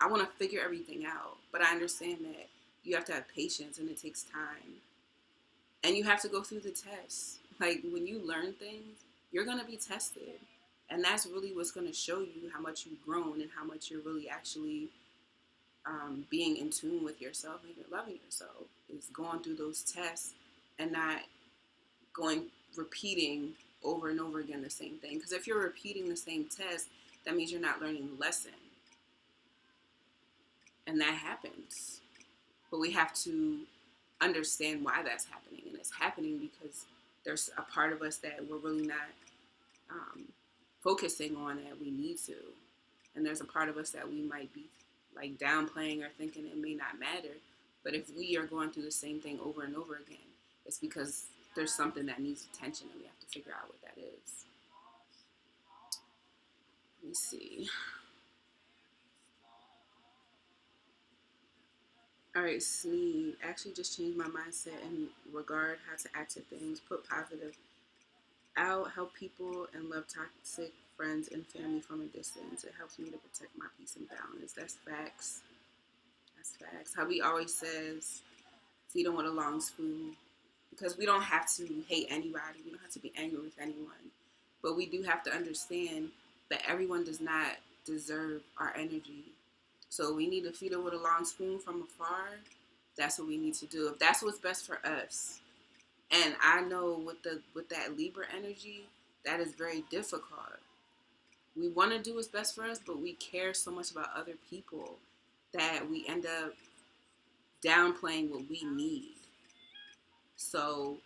I want to figure everything out. But I understand that you have to have patience and it takes time. And you have to go through the tests. Like when you learn things, you're going to be tested. And that's really what's going to show you how much you've grown and how much you're really actually being in tune with yourself and you're loving yourself, is going through those tests and not repeating over and over again the same thing. Because if you're repeating the same test, that means you're not learning the lesson. And that happens. But we have to understand why that's happening. And it's happening because there's a part of us that we're really not focusing on that we need to. And there's a part of us that we might be like downplaying or thinking it may not matter. But if we are going through the same thing over and over again, it's because there's something that needs attention and we have to figure out what that is. Let me see. All right, Sneed. Actually just changed my mindset in regard how to act to things, put positive out, help people, and love toxic friends and family from a distance. It helps me to protect my peace and balance. That's facts. That's facts. Hubby always says, feed them with a long spoon. Because we don't have to hate anybody. We don't have to be angry with anyone. But we do have to understand that everyone does not deserve our energy. So we need to feed it with a long spoon from afar. That's what we need to do. If that's what's best for us. And I know with that Libra energy, that is very difficult. We want to do what's best for us, but we care so much about other people that we end up downplaying what we need. So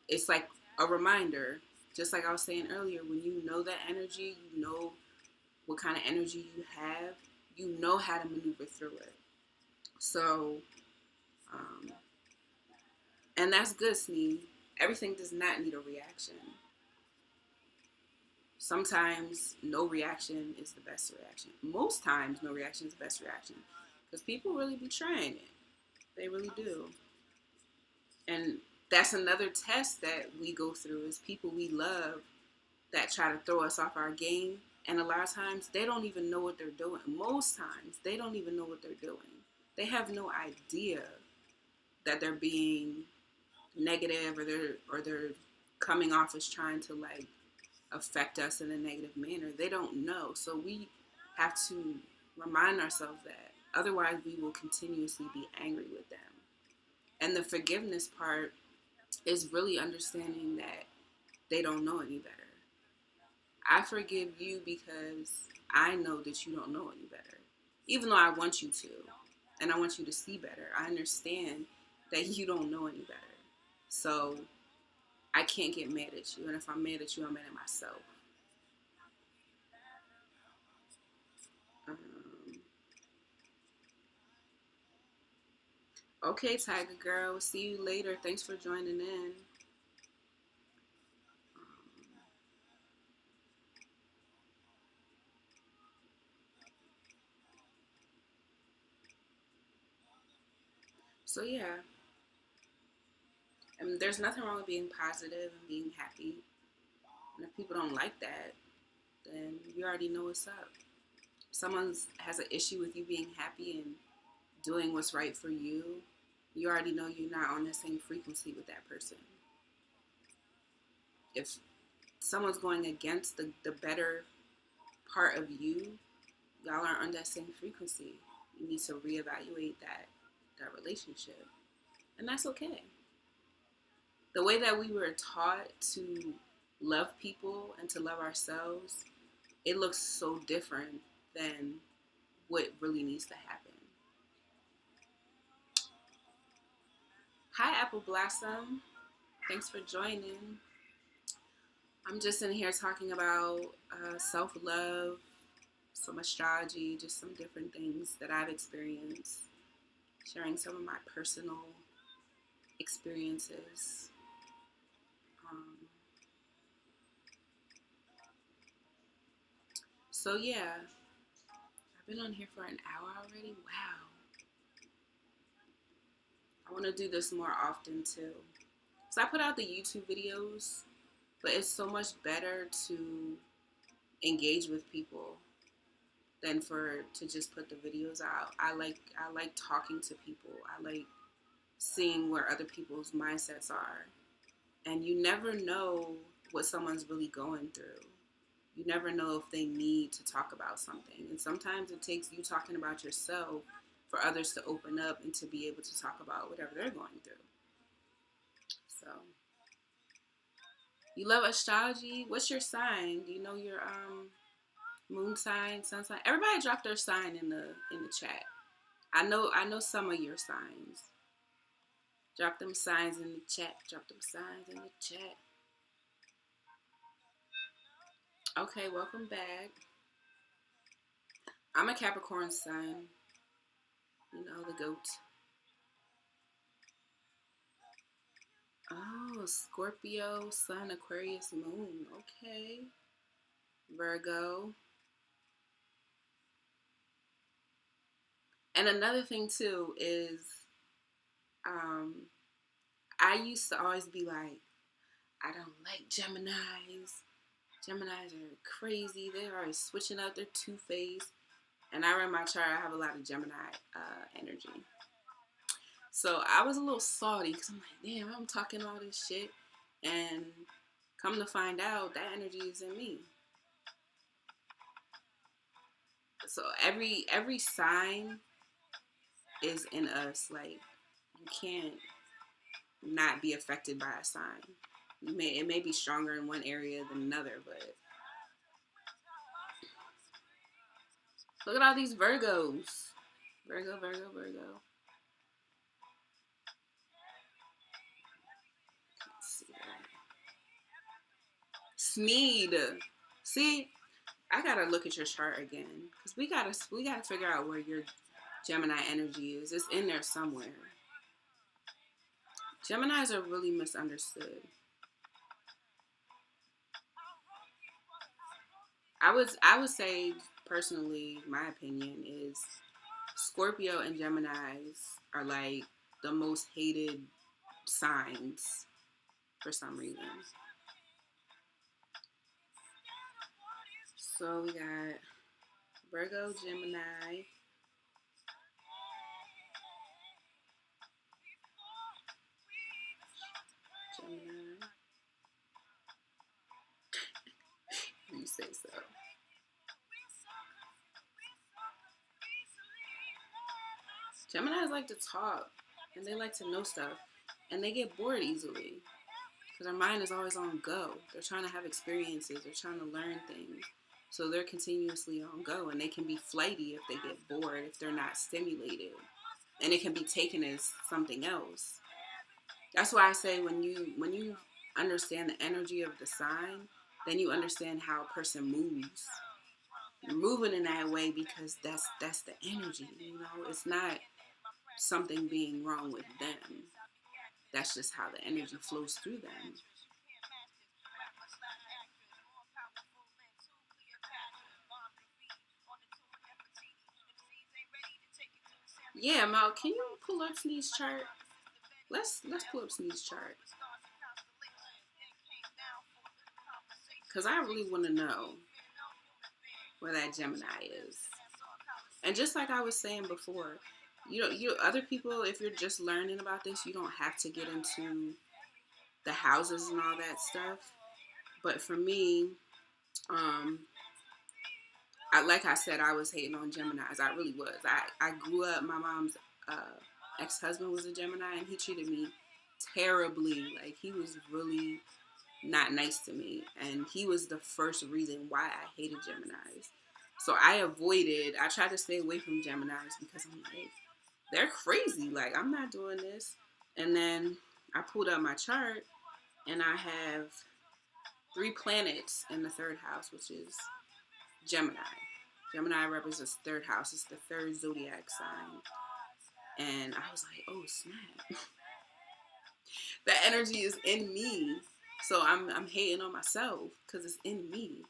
it's like a reminder, just like I was saying earlier, when you know that energy, you know what kind of energy you have, you know how to maneuver through it. So, and that's good, Sneed. Everything does not need a reaction. Sometimes no reaction is the best reaction. Most times no reaction is the best reaction. Because people really be trying it. They really do. And that's another test that we go through, is people we love that try to throw us off our game. And a lot of times they don't even know what they're doing. Most times they don't even know what they're doing. They have no idea that they're being negative, or they're coming off as trying to like affect us in a negative manner. They don't know. So we have to remind ourselves that. Otherwise we will continuously be angry with them. And the forgiveness part is really understanding that they don't know any better. I forgive you because I know that you don't know any better. Even though I want you to, and I want you to see better, I understand that you don't know any better. So I can't get mad at you. And if I'm mad at you, I'm mad at myself. Okay, Tiger Girl. See you later. Thanks for joining in. So yeah, I mean, there's nothing wrong with being positive and being happy. And if people don't like that, then you already know what's up. If someone has an issue with you being happy and doing what's right for you, you already know you're not on the same frequency with that person. If someone's going against the better part of you, y'all aren't on that same frequency. You need to reevaluate that relationship. And that's okay. The way that we were taught to love people and to love ourselves, it looks so different than what really needs to happen. Hi, Apple Blossom. Thanks for joining. I'm just in here talking about self-love, some astrology, just some different things that I've experienced. sharing some of my personal experiences. So yeah, I've been on here for an hour already. Wow. I want to do this more often too. So I put out the YouTube videos, but it's so much better to engage with people than to just put the videos out. I like talking to people. I like seeing where other people's mindsets are. And you never know what someone's really going through. You never know if they need to talk about something. And sometimes it takes you talking about yourself for others to open up and to be able to talk about whatever they're going through. So, you love astrology? What's your sign? Do you know your moon sign, sun sign? Everybody drop their sign in the chat. I know some of your signs. Drop them signs in the chat. Drop them signs in the chat. Okay, welcome back. I'm a Capricorn sun. You know, the goat. Oh, Scorpio, Sun, Aquarius, Moon. Okay. Virgo. And another thing, too, is I used to always be like, I don't like Geminis. Geminis are crazy. They're always switching up. They're two-faced. And I read my chart. I have a lot of Gemini energy. So I was a little salty because I'm like, damn, I'm talking all this shit. And come to find out, that energy is in me. So every sign is in us. Like, you can't not be affected by a sign. It may be stronger in one area than another, but look at all these Virgos. Virgo, Virgo, Virgo. Sneed. See, I gotta look at your chart again because we gotta figure out where your Gemini energy is. It's in there somewhere. Geminis are really misunderstood. I would say personally, my opinion is Scorpio and Geminis are like the most hated signs for some reason. So we got Virgo, Gemini. You say so. Geminis like to talk and they like to know stuff and they get bored easily because their mind is always on go. They're trying to have experiences, they're trying to learn things. So they're continuously on go and they can be flighty if they get bored, if they're not stimulated. And it can be taken as something else. That's why I say when you understand the energy of the sign, then you understand how a person moves. You're moving in that way because that's the energy, you know? It's not something being wrong with them. That's just how the energy flows through them. Yeah, Mal, can you pull up Snee's chart? Let's pull up Snee's chart. Because I really want to know where that Gemini is. And just like I was saying before, you other people, if you're just learning about this, you don't have to get into the houses and all that stuff. But for me, like I said, I was hating on Geminis. I really was. I grew up, my mom's ex-husband was a Gemini, and he treated me terribly. Like, he was really not nice to me. And he was the first reason why I hated Geminis. So I tried to stay away from Geminis because I'm like, they're crazy. Like, I'm not doing this. And then I pulled up my chart, and I have 3 planets in the 3rd house, which is Gemini. Gemini represents the 3rd house. It's the 3rd zodiac sign. And I was like, oh snap. That energy is in me. So I'm hating on myself because it's in me.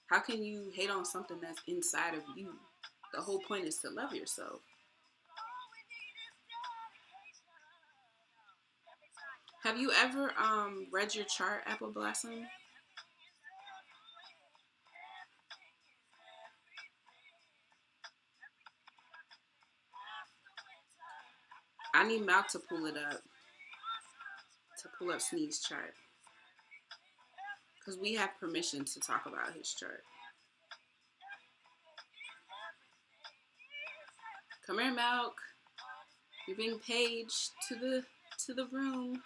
How can you hate on something that's inside of you? The whole point is to love yourself. Have you ever read your chart, Apple Blossom? I need Mal to pull it up. To pull up Snee's chart. Because we have permission to talk about his chart. Come here, Malk. You're being paged to the room.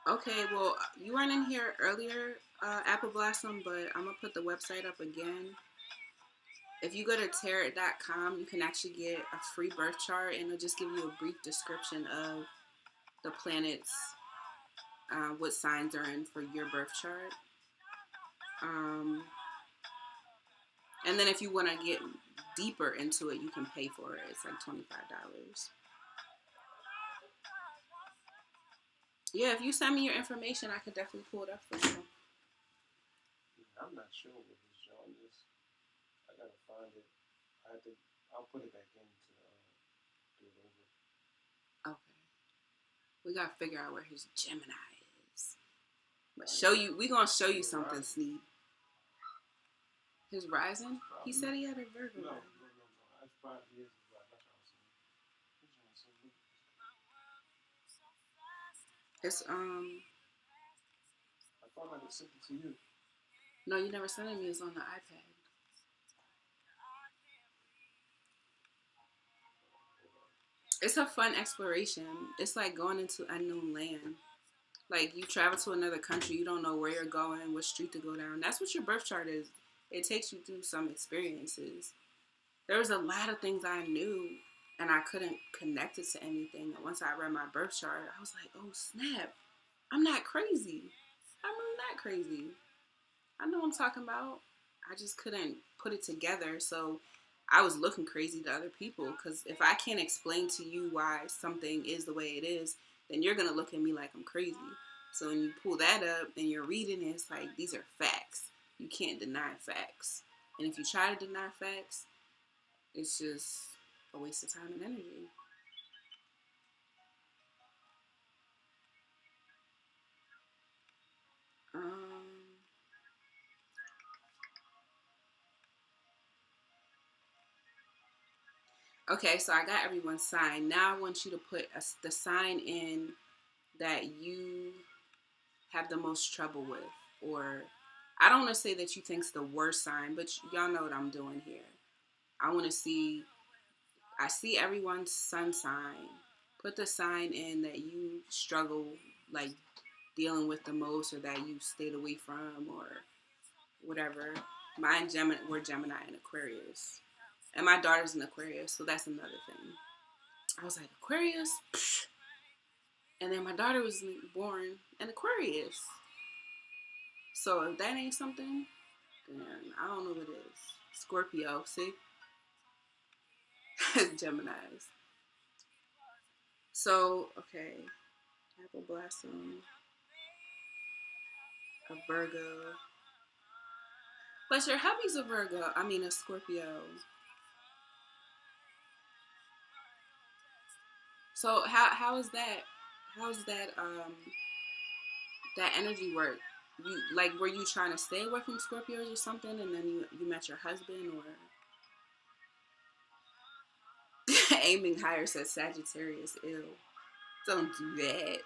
Okay, well, you weren't in here earlier, Apple Blossom, but I'm gonna put the website up again. If you go to tarot.com, you can actually get a free birth chart, and it'll just give you a brief description of the planets, what signs are in for your birth chart. And then if you want to get deeper into it, you can pay for it. It's like $25. Yeah, if you send me your information, I could definitely pull it up for you. I'm not sure what his genre is. I gotta find it. I'll put it back into the over. Okay. We gotta figure out where his Gemini is. But we're gonna show you something, Sneed. His rising? He said he had a Virgo. No. That's probably his rising. It's I thought I just sent it to you. No, you never sent it to me. It's on the iPad. It's a fun exploration. It's like going into unknown land. Like you travel to another country, you don't know where you're going, what street to go down. That's what your birth chart is. It takes you through some experiences. There was a lot of things I knew and I couldn't connect it to anything. And once I read my birth chart, I was like, oh snap, I'm not crazy. I'm really not crazy. I know what I'm talking about. I just couldn't put it together. So I was looking crazy to other people because if I can't explain to you why something is the way it is, then you're going to look at me like I'm crazy. So when you pull that up and you're reading it, it's like, these are facts. You can't deny facts. And if you try to deny facts, it's just a waste of time and energy. Okay, so I got everyone's sign. Now I want you to put the sign in that you have the most trouble with. Or I don't want to say that you think's the worst sign, but y'all know what I'm doing here. I want to see, I see everyone's sun sign. Put the sign in that you struggle, like dealing with the most, or that you stayed away from, or whatever. Mine, we're Gemini and Aquarius. And my daughter's an Aquarius, so that's another thing. I was like, Aquarius? Psh. And then my daughter was born an Aquarius. So if that ain't something, then I don't know what it is. Scorpio, see? Geminis. So, okay. Apple Blossom. A Virgo. But your hubby's a Virgo. I mean, a Scorpio. So how is that? How is that? That energy work? You like, were you trying to stay away from Scorpios or something, and then you met your husband, or aiming higher says Sagittarius. Ew, don't do that.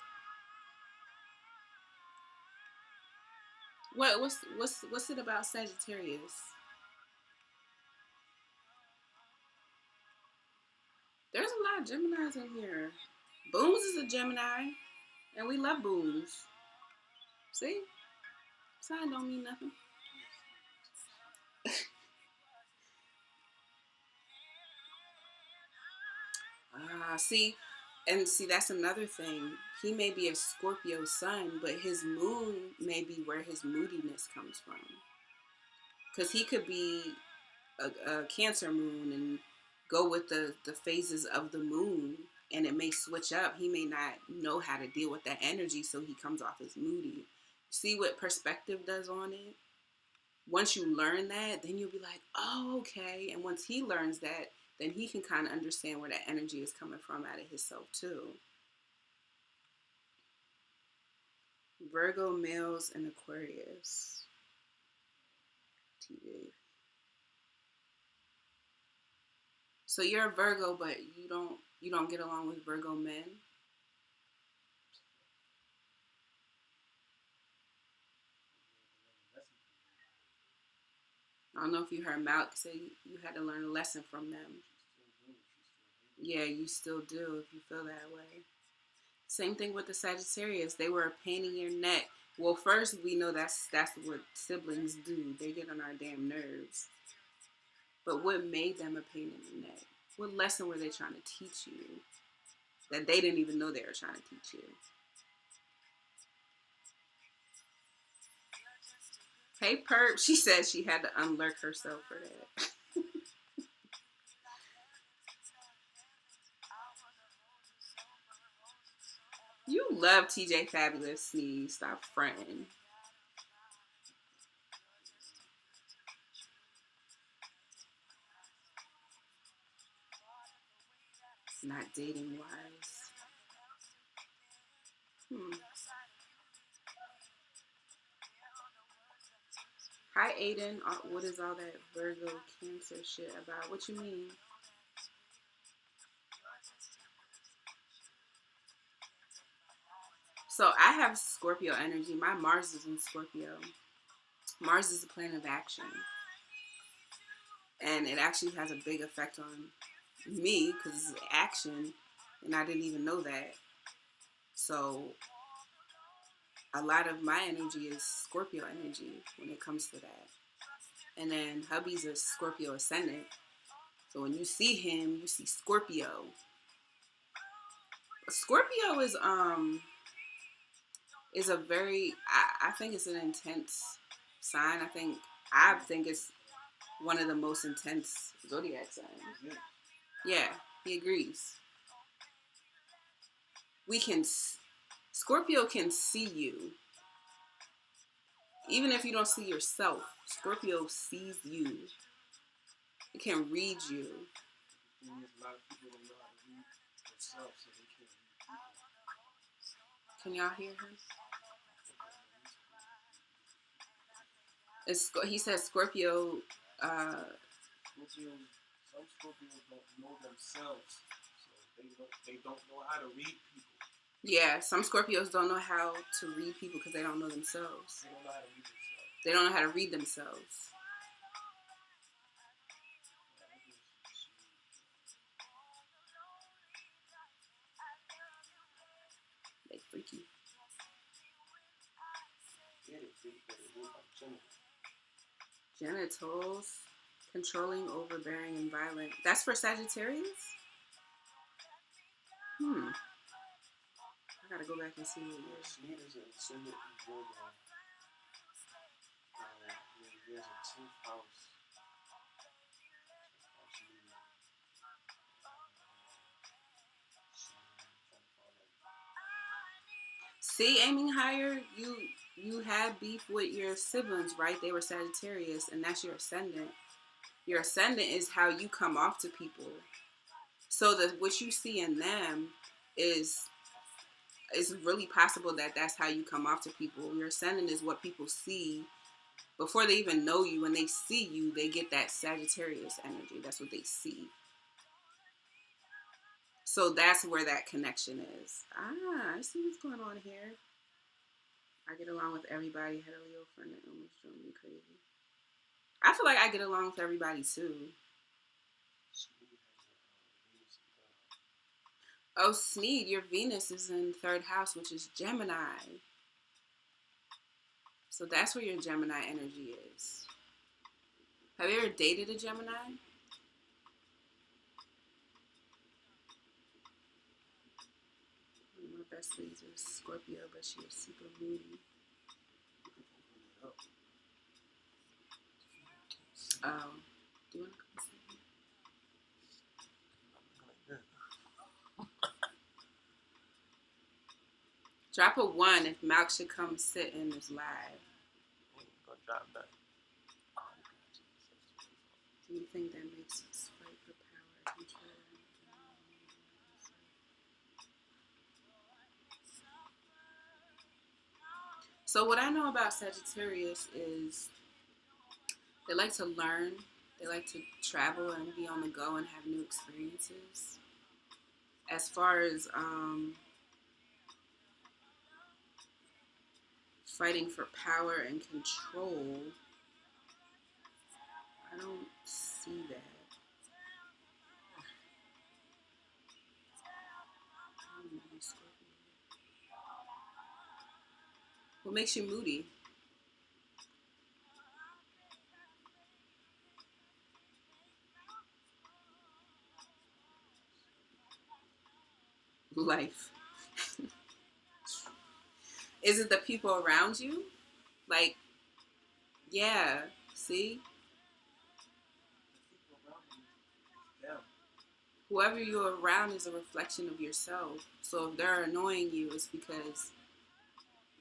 What's it about Sagittarius? There's a lot of Geminis in here. Booms is a Gemini, and we love Booms. See? Sign don't mean nothing. See, that's another thing. He may be a Scorpio sun, but his moon may be where his moodiness comes from. Because he could be a Cancer moon and go with the phases of the moon, and it may switch up. He may not know how to deal with that energy, so he comes off as moody. See what perspective does on it? Once you learn that, then you'll be like, oh, okay. And once he learns that, then he can kind of understand where that energy is coming from out of himself too. Virgo males and Aquarius. TV. So you're a Virgo, but you don't get along with Virgo men? I don't know if you heard Malk say you had to learn a lesson from them. Yeah, you still do if you feel that way. Same thing with the Sagittarius. They were a pain in your neck. Well, first we know that's what siblings do. They get on our damn nerves. But what made them a pain in the neck? What lesson were they trying to teach you that they didn't even know they were trying to teach you? Hey, Perp. She said she had to unlurk herself for that. You love TJ Fabulous, Sneeze. Stop fronting. Not dating wise. Hi, Aiden. What is all that Virgo Cancer shit about? What you mean? So I have Scorpio energy. My Mars is in Scorpio. Mars is the planet of action. And it actually has a big effect on me because it's action. And I didn't even know that. So a lot of my energy is Scorpio energy when it comes to that. And then hubby's a Scorpio ascendant. So when you see him, you see Scorpio. Scorpio is a very I think it's an intense sign. I think it's one of the most intense zodiac signs. Yeah, he agrees. Scorpio can see you. Even if you don't see yourself, Scorpio sees you. It can read you. A lot of people don't know how to read themselves, so they can't read people. Can y'all hear him? He says Scorpio. Some Scorpios don't know themselves, so they don't know how to read people. Yeah, some Scorpios don't know how to read people because they don't know themselves. They don't know how to read themselves. They don't know how to read themselves. They freaky. Yeah, they freaky, but they look like Genitals, controlling, overbearing, and violent. That's for Sagittarius? I gotta go back and see what it is. Sneed is an ascendant in Virgo. He has a 10th house. See, aiming higher, you had beef with your siblings, right? They were Sagittarius, and that's your ascendant. Your ascendant is how you come off to people. So what you see in them is it's really possible that that's how you come off to people. Your ascendant is what people see before they even know you. When they see you, they get that Sagittarius energy. That's what they see. So that's where that connection is. I see what's going on here. I get along with everybody. Had a Leo friend that almost drove me crazy. I feel like I get along with everybody too. Oh, Sneed, your Venus is in 3rd house, which is Gemini. So that's where your Gemini energy is. Have you ever dated a Gemini? One of my best friends is Scorpio, but she is super moody. Oh, do you want to come see me? Drop a 1 if Malk should come sit in this live. Go drop that. Do you think that makes us fight for power, control? So what I know about Sagittarius is they like to learn, they like to travel and be on the go and have new experiences. As far as fighting for power and control, I don't see that. What makes you moody? Life. Is it the people around you? Like, yeah, see? Yeah. Whoever you're around is a reflection of yourself. So if they're annoying you, it's because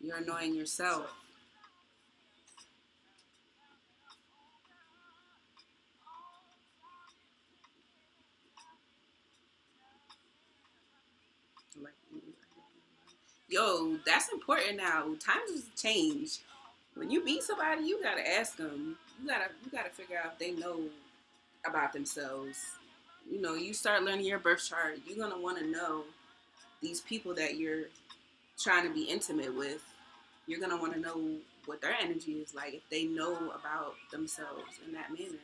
you're annoying yourself. Yo, that's important now. Times have changed. When you meet somebody, you gotta ask them. You gotta figure out if they know about themselves. You know, you start learning your birth chart. You're gonna want to know these people that you're trying to be intimate with. You're gonna want to know what their energy is like if they know about themselves in that manner.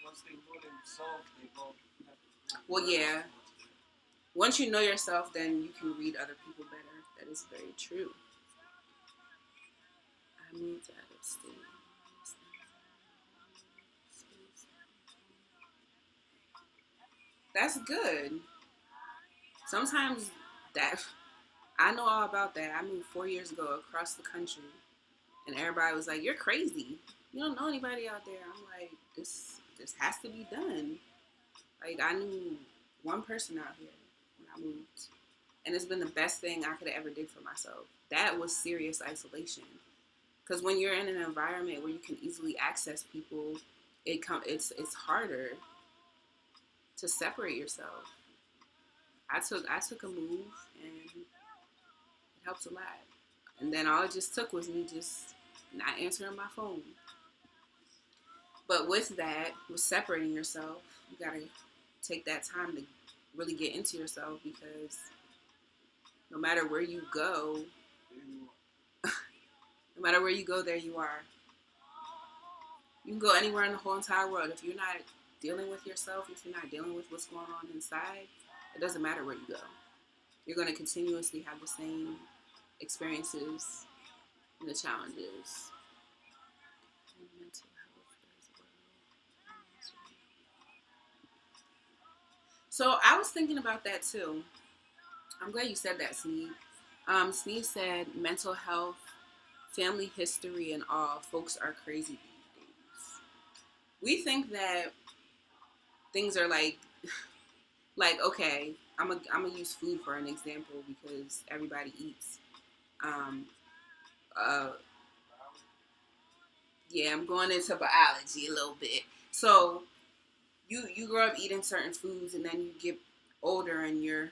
Once they know themselves, they won't have to. Well, yeah. Once you know yourself, then you can read other people better. That is very true. I moved out of state. That's good. Sometimes that I know all about that. I moved 4 years ago across the country, and everybody was like, "You're crazy. You don't know anybody out there." I'm like, "This has to be done." Like I knew one person out here when I moved, and it's been the best thing I could have ever did for myself. That was serious isolation, because when you're in an environment where you can easily access people, it's harder to separate yourself. I took a move and it helped a lot. And then all it just took was me just not answering my phone. But with that, with separating yourself, you gotta take that time to really get into yourself because no matter where you go, no matter where you go, there you are. You can go anywhere in the whole entire world. If you're not dealing with yourself, if you're not dealing with what's going on inside, it doesn't matter where you go. You're going to continuously have the same experiences and the challenges. So I was thinking about that too. I'm glad you said that, Sneed. Sneed said mental health, family history, and all. Folks are crazy these days. We think that things are like okay. I'm gonna use food for an example because everybody eats. Um, uh, yeah, I'm going into biology a little bit. So you grow up eating certain foods, and then you get older, and you're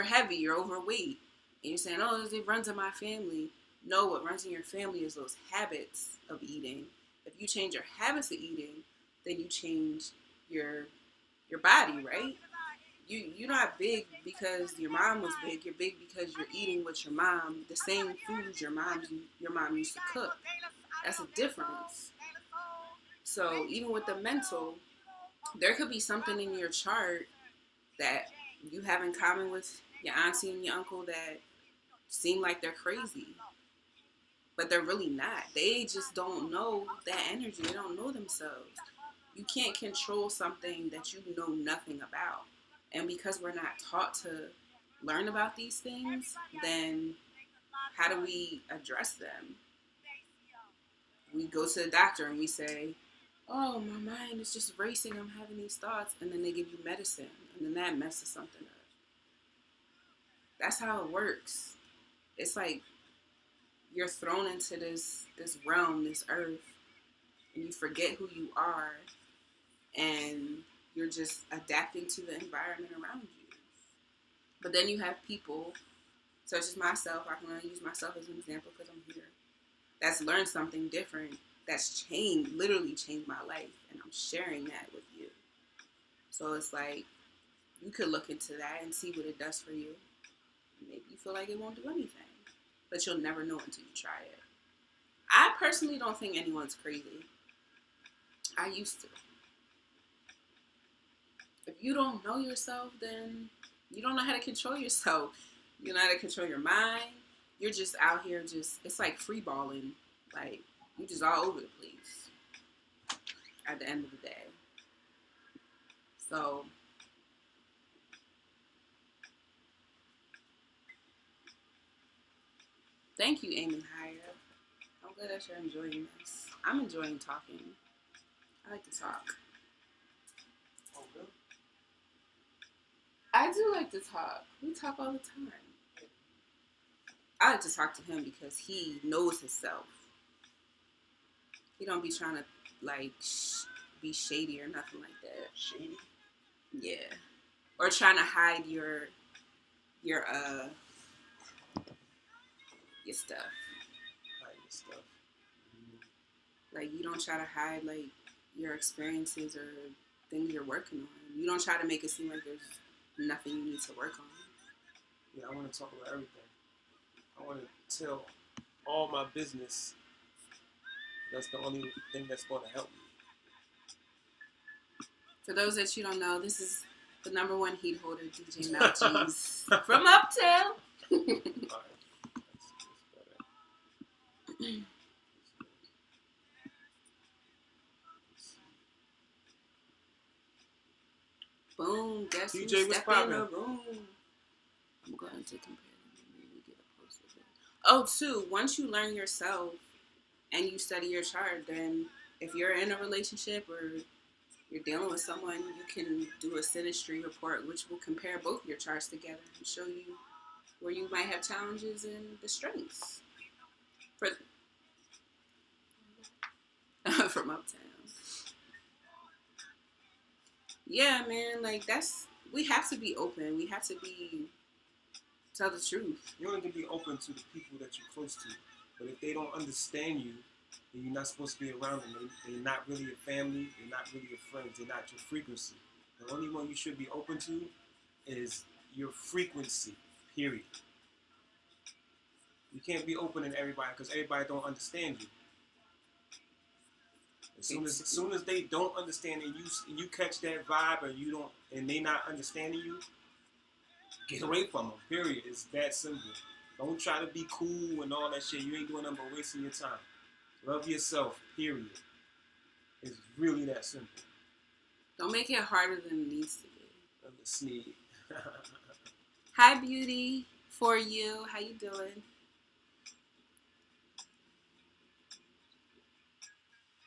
heavy, you're overweight, and you're saying, "Oh, it runs in my family." No, what runs in your family is those habits of eating. If you change your habits of eating, then you change your body, right? You're not big because your mom was big. You're big because you're eating with your mom the same foods your mom used to cook. That's a difference. So even with the mental, there could be something in your chart that you have in common with your auntie and your uncle that seem like they're crazy, but they're really not. They just don't know that energy. They don't know themselves. You can't control something that you know nothing about. And because we're not taught to learn about these things, then how do we address them? We go to the doctor and we say, "Oh, my mind is just racing. I'm having these thoughts." And then they give you medicine. And then that messes something up. That's how it works. It's like you're thrown into this realm, this earth, and you forget who you are, and you're just adapting to the environment around you. But then you have people, such as myself. I can only use myself as an example because I'm here. That's learned something different. That's changed, literally changed my life, and I'm sharing that with you. So it's like you could look into that and see what it does for you. Maybe you feel like it won't do anything, but you'll never know until you try it. I personally don't think anyone's crazy. I used to. If you don't know yourself, then you don't know how to control yourself. You know how to control your mind. You're just out here, it's like free balling. Like, you just all over the place at the end of the day. So, thank you, aiming higher. I'm glad that you're enjoying this. I'm enjoying talking. I like to talk. Oh, good. I do like to talk. We talk all the time. I like to talk to him because he knows himself. He don't be trying to like be shady or nothing like that. Shady? Yeah. Or trying to hide your your stuff. Hide your stuff. Like, you don't try to hide like your experiences or things you're working on. You don't try to make it seem like there's nothing you need to work on. Yeah, I want to talk about everything. I want to tell all my business. That's the only thing that's going to help me. For those that you don't know, this is the #1 heat holder, DJ Malchies from Uptown. All right. That's better. Boom, guess who DJ, what's stepped in the poppin'? room? I'm going to compare them and maybe get a post of it. Oh, too, once you learn yourself and you study your chart, then if you're in a relationship or you're dealing with someone, you can do a synastry report, which will compare both your charts together and show you where you might have challenges and the strengths. From Uptown. Yeah, man, like we have to be open. We have to tell the truth. You only can be open to the people that you're close to. But if they don't understand you, then you're not supposed to be around them. They're not really your family. They're not really your friends. They're not your frequency. The only one you should be open to is your frequency, period. You can't be open to everybody because everybody don't understand you. As soon as they don't understand and you catch that vibe and they not understanding you, get away from them. Period. It's that simple. Don't try to be cool and all that shit. You ain't doing nothing but wasting your time. Love yourself. Period. It's really that simple. Don't make it harder than it needs to be. I'm a sneak. Hi, beauty. For you. How you doing?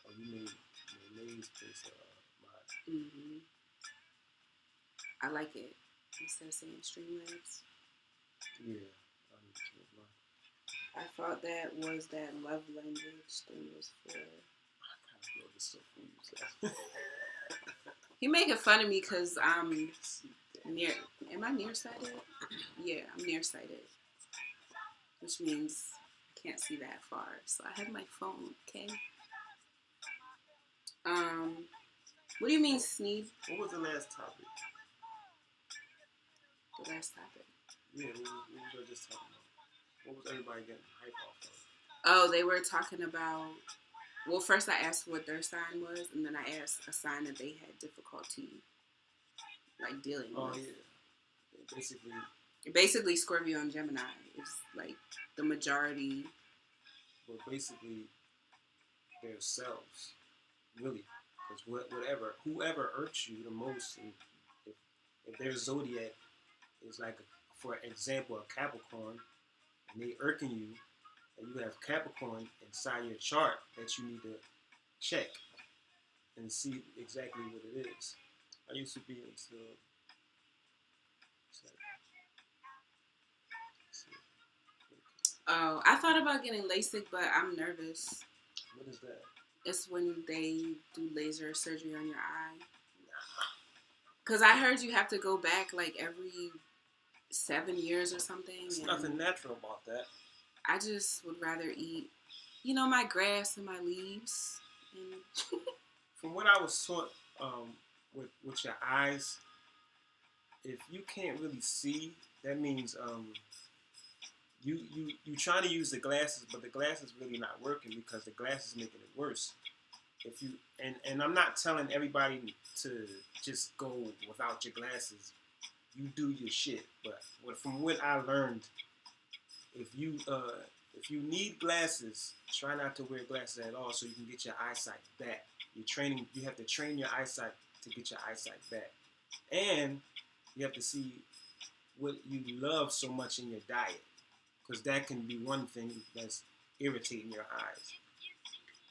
Oh, you made Lay's place my. Mm-hmm. I like it. Instead of saying Streamlabs. Yeah. I thought that was that love language thing was for. I kind of love this stuff for you. He making fun of me because I'm near. Am I nearsighted? Yeah, I'm nearsighted, which means I can't see that far. So I have my phone. Okay. What do you mean, Sneed? What was the last topic? The last topic. Yeah, what was I just talking about? What was everybody getting hype off of? Oh, they were talking about. Well, first I asked what their sign was, and then I asked a sign that they had difficulty, like, dealing with. Oh yeah, basically Scorpio and Gemini is like the majority. But basically, their selves, really, because whoever irks you the most, if their zodiac is like, for example, a Capricorn, and they irking you, and you have Capricorn inside your chart that you need to check and see exactly what it is. I used to be into Oh, I thought about getting LASIK, but I'm nervous. What is that? It's when they do laser surgery on your eye. Cause I heard you have to go back like every 7 years or something. There's And nothing natural about that. I just would rather eat, my grass and my leaves. And From what I was taught, with your eyes, if you can't really see, that means you trying to use the glasses, but the glasses really not working because the glasses making it worse. If you and I'm not telling everybody to just go without your glasses. You do your shit, but from what I learned, if you need glasses, try not to wear glasses at all, so you can get your eyesight back. You have to train your eyesight to get your eyesight back, and you have to see what you love so much in your diet, because that can be one thing that's irritating your eyes.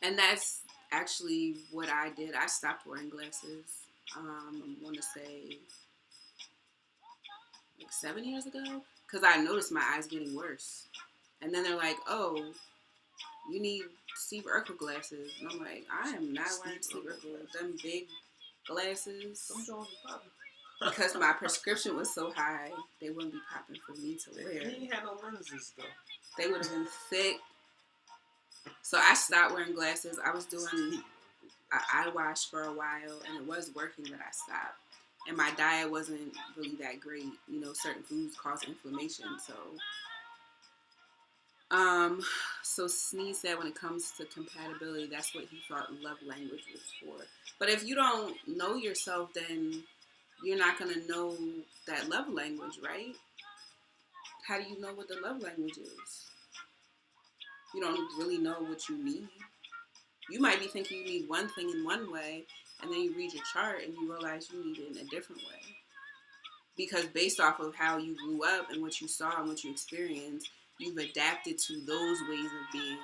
And that's actually what I did. I stopped wearing glasses. I want to say like 7 years ago, because I noticed my eyes getting worse. And then they're like, "Oh, you need Steve Urkel glasses," and I'm like, "I am not wearing Steve Urkel. Them big glasses." Because my prescription was so high, they wouldn't be popping for me to wear. He ain't had no lenses though. They would have been thick. So I stopped wearing glasses. I was doing an eye wash for a while, and it was working, but I stopped. And my diet wasn't really that great. Certain foods cause inflammation. So Sneeze said when it comes to compatibility, that's what he thought love language was for. But if you don't know yourself, then you're not going to know that love language, right? How do you know what the love language is? You don't really know what you need. You might be thinking you need one thing in one way, and then you read your chart and you realize you need it in a different way. Because based off of how you grew up and what you saw and what you experienced, you've adapted to those ways of being,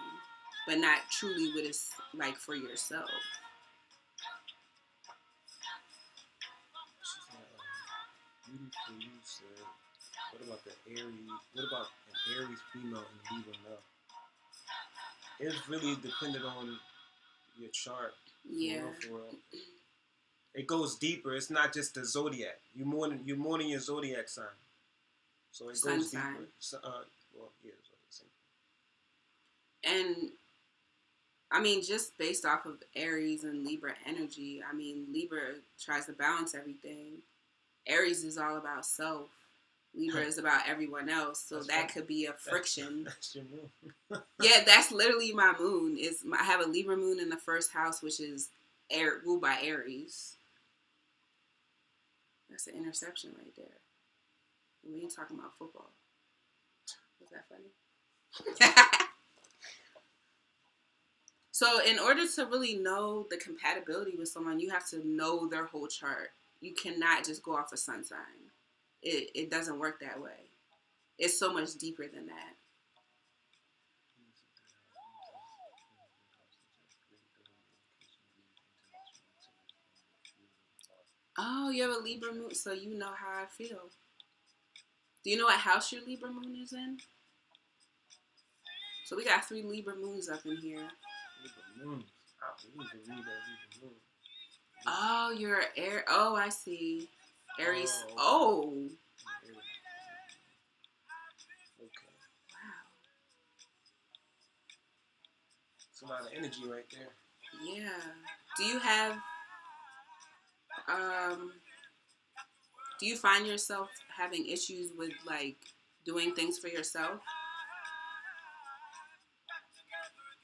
but not truly what it's like for yourself. Beautiful, you said. What about the Aries? What about an Aries female in Libra male? It's really dependent on your chart. Yeah. For real. It goes deeper. It's not just the zodiac. You're more than your zodiac sign. So it Sun goes sign. deeper. Well, yeah, same. And I mean, just based off of Aries and Libra energy, I mean, Libra tries to balance everything. Aries is all about self. Libra is about everyone else. So that's that could be a friction. That's your moon. Yeah, that's literally my moon. I have a Libra moon in the first house, which is ruled by Aries. That's an interception right there. We ain't talking about football. Was that funny? So in order to really know the compatibility with someone, you have to know their whole chart. You cannot just go off a sun sign. It doesn't work that way. It's so much deeper than that. Oh, you have a Libra moon, so you know how I feel. Do you know what house your Libra moon is in? So we got 3 Libra moons up in here. Libra moon. We need to read that Libra moon. Oh, you're an Aries. Oh, I see. Aries. Oh. Okay. Wow. It's a lot of energy right there. Yeah. Do you have do you find yourself having issues with like doing things for yourself?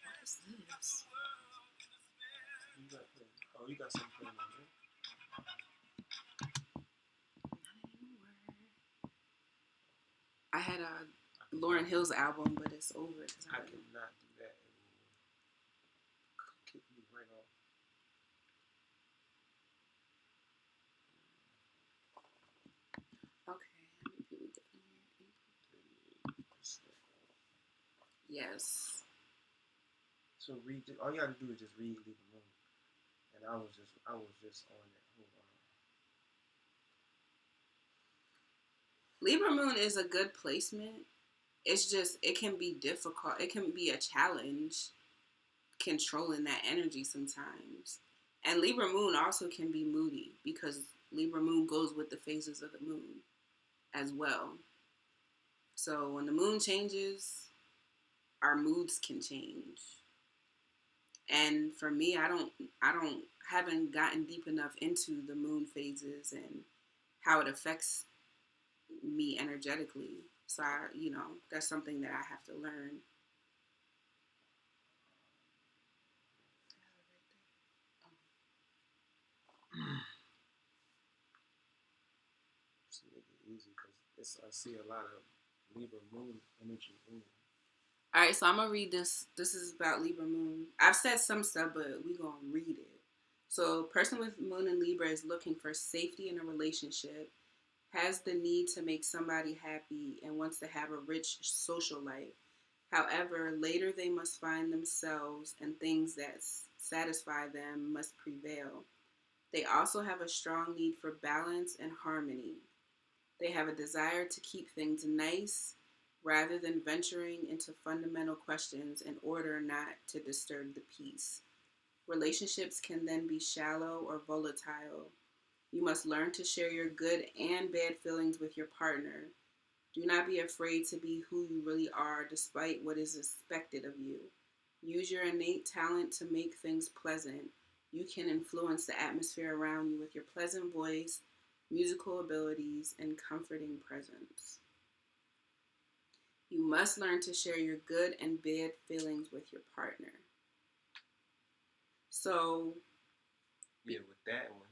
What is this? You got something going on there? Not anymore. I had a Lauryn Hill's album, but it's over. I cannot do that anymore. Kick me right off. Okay. Yes. So read. All you got to do is just read Libra Moon, and I was just on it. Libra Moon is a good placement it's just, it can be difficult. It can be a challenge controlling that energy sometimes. And Libra Moon also can be moody because Libra Moon goes with the phases of the moon as well. So when the moon changes, our moods can change. And for me, I don't haven't gotten deep enough into the moon phases and how it affects me energetically. So that's something that I have to learn. Just make it easy because I see a lot of Libra Moon energy in it. All right, so I'm gonna read this. This is about Libra Moon. I've said some stuff, but we gonna read it. So, person with Moon in Libra is looking for safety in a relationship, has the need to make somebody happy, and wants to have a rich social life. However, later they must find themselves, and things that satisfy them must prevail. They also have a strong need for balance and harmony. They have a desire to keep things nice rather than venturing into fundamental questions in order not to disturb the peace. Relationships can then be shallow or volatile. You must learn to share your good and bad feelings with your partner. Do not be afraid to be who you really are despite what is expected of you. Use your innate talent to make things pleasant. You can influence the atmosphere around you with your pleasant voice, musical abilities, and comforting presence. You must learn to share your good and bad feelings with your partner. So, Yeah, with that one,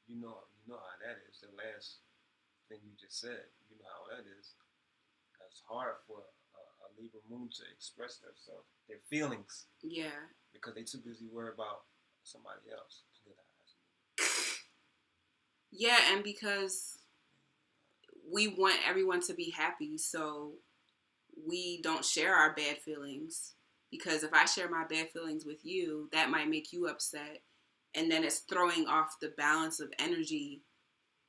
you know how that is. The last thing you just said, you know how that is. It's hard for a Libra Moon to express themselves, their feelings, yeah. because they too busy worried about somebody else. Yeah, and because we want everyone to be happy, so we don't share our bad feelings. Because if I share my bad feelings with you, that might make you upset. And then it's throwing off the balance of energy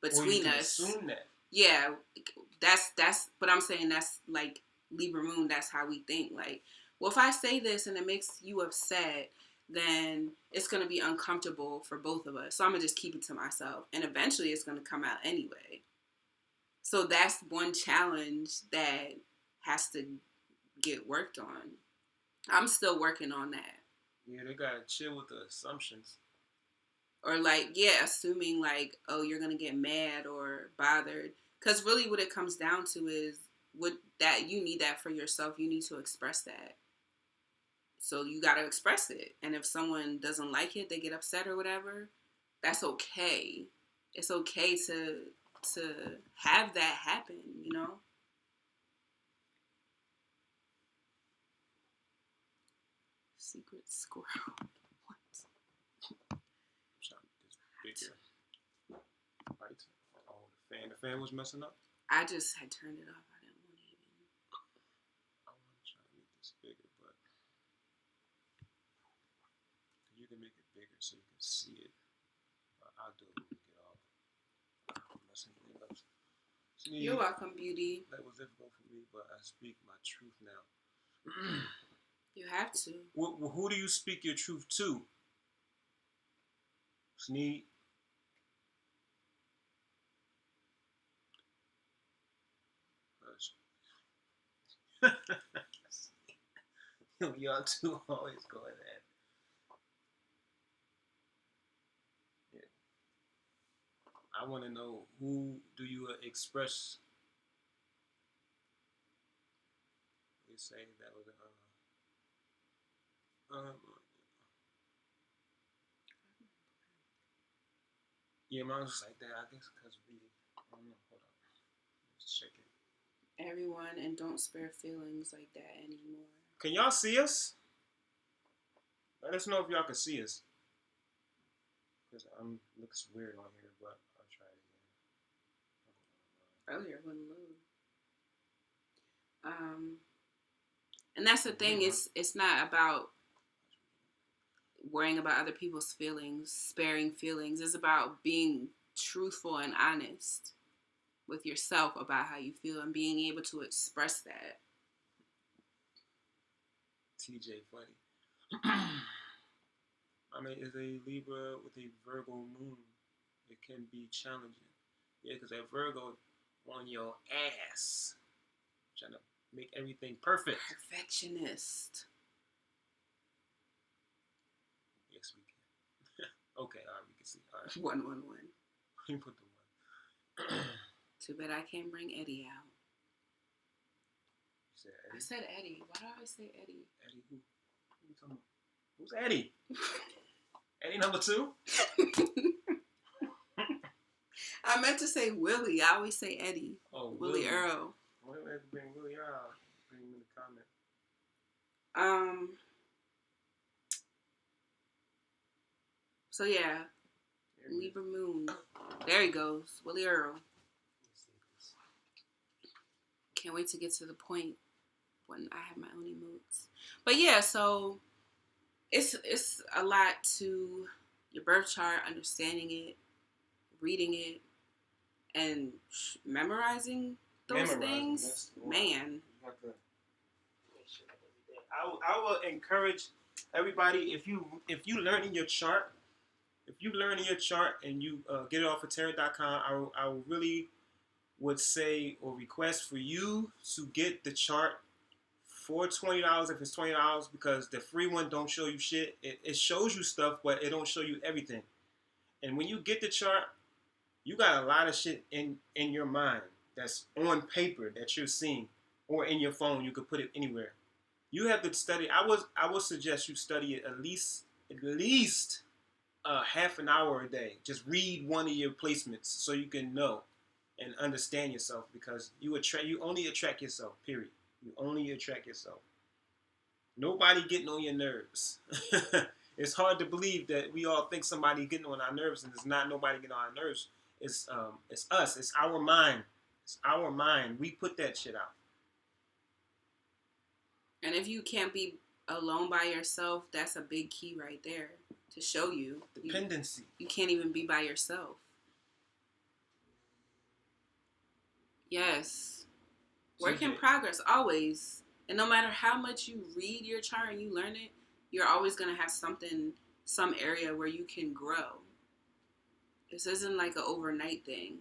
Or you between can us. assume that. Yeah, but I'm saying that's like Libra Moon, that's how we think. Like, well, if I say this and it makes you upset, then it's going to be uncomfortable for both of us. So I'm going to just keep it to myself. And eventually it's going to come out anyway. So that's one challenge that has to get worked on. I'm still working on that. Yeah, they gotta chill with the assumptions. Or like, yeah, assuming like, oh, you're gonna get mad or bothered. Because really, what it comes down to is that you need that for yourself. You need to express that. So you got to express it. And if someone doesn't like it, they get upset or whatever. That's okay. It's okay to have that happen. Secret squirrel. What? I'm trying to get this bigger. Right. Oh, the fan was messing up. I just had turned it off. I didn't want to even. I want to try to make this bigger, but you can make it bigger so you can see it. I'll do it when we get off. Messing things up. See, You're welcome, beauty. that was difficult for me, but I speak my truth now. You have to. Who do you speak your truth to? Sneed? Y'all two always going at. Yeah. I want to know, who do you express? You say that was yeah, mine was just like that. I guess because we, I don't know. Hold on, let's check it. Everyone, and don't spare feelings like that anymore. Can y'all see us? Let us know if y'all can see us. Because looks weird on here, but I'll try it again. Earlier wouldn't load. And that's the thing. It's not about worrying about other people's feelings, sparing feelings. It's about being truthful and honest with yourself about how you feel and being able to express that. TJ funny. I mean, is a Libra with a Virgo moon. It can be challenging. Yeah, because that Virgo on your ass, trying to make everything perfect. Perfectionist. Yes, we can. Okay, all right, we can see. All right. 111. Let me put the 1. Too bad I can't bring Eddie out. You said Eddie? I said Eddie. Why do I always say Eddie? Eddie who? What are you talking about? Who's Eddie? Eddie number 2? I meant to say Willie. I always say Eddie. Oh, Willie Earl. Well, let's bring Willie out. Bring him in the comment. So yeah, Libra Moon. There he goes, Willie Earl. Can't wait to get to the point when I have my own emotes. But yeah, so it's a lot to your birth chart, understanding it, reading it, and memorizing those things. Man, You have to make sure every day. I will encourage everybody, if you learn in your chart, and you get it off of tarot.com, I really would say or request for you to get the chart for $20 if it's $20, because the free one don't show you shit. It shows you stuff, but it don't show you everything. And when you get the chart, you got a lot of shit in your mind that's on paper that you're seeing, or in your phone. You could put it anywhere. You have to study. I would suggest you study it at least half an hour a day. Just read one of your placements so you can know and understand yourself, because you only attract yourself. Period. You only attract yourself. Nobody getting on your nerves. It's hard to believe that we all think somebody getting on our nerves, and it's not nobody getting on our nerves. It's us. It's our mind. It's our mind. We put that shit out. and if you can't be alone by yourself, that's a big key right there to show you Dependency. You can't even be by yourself. Yes. Work in progress, always. And no matter how much you read your chart and you learn it, you're always going to have some area where you can grow. This isn't like an overnight thing.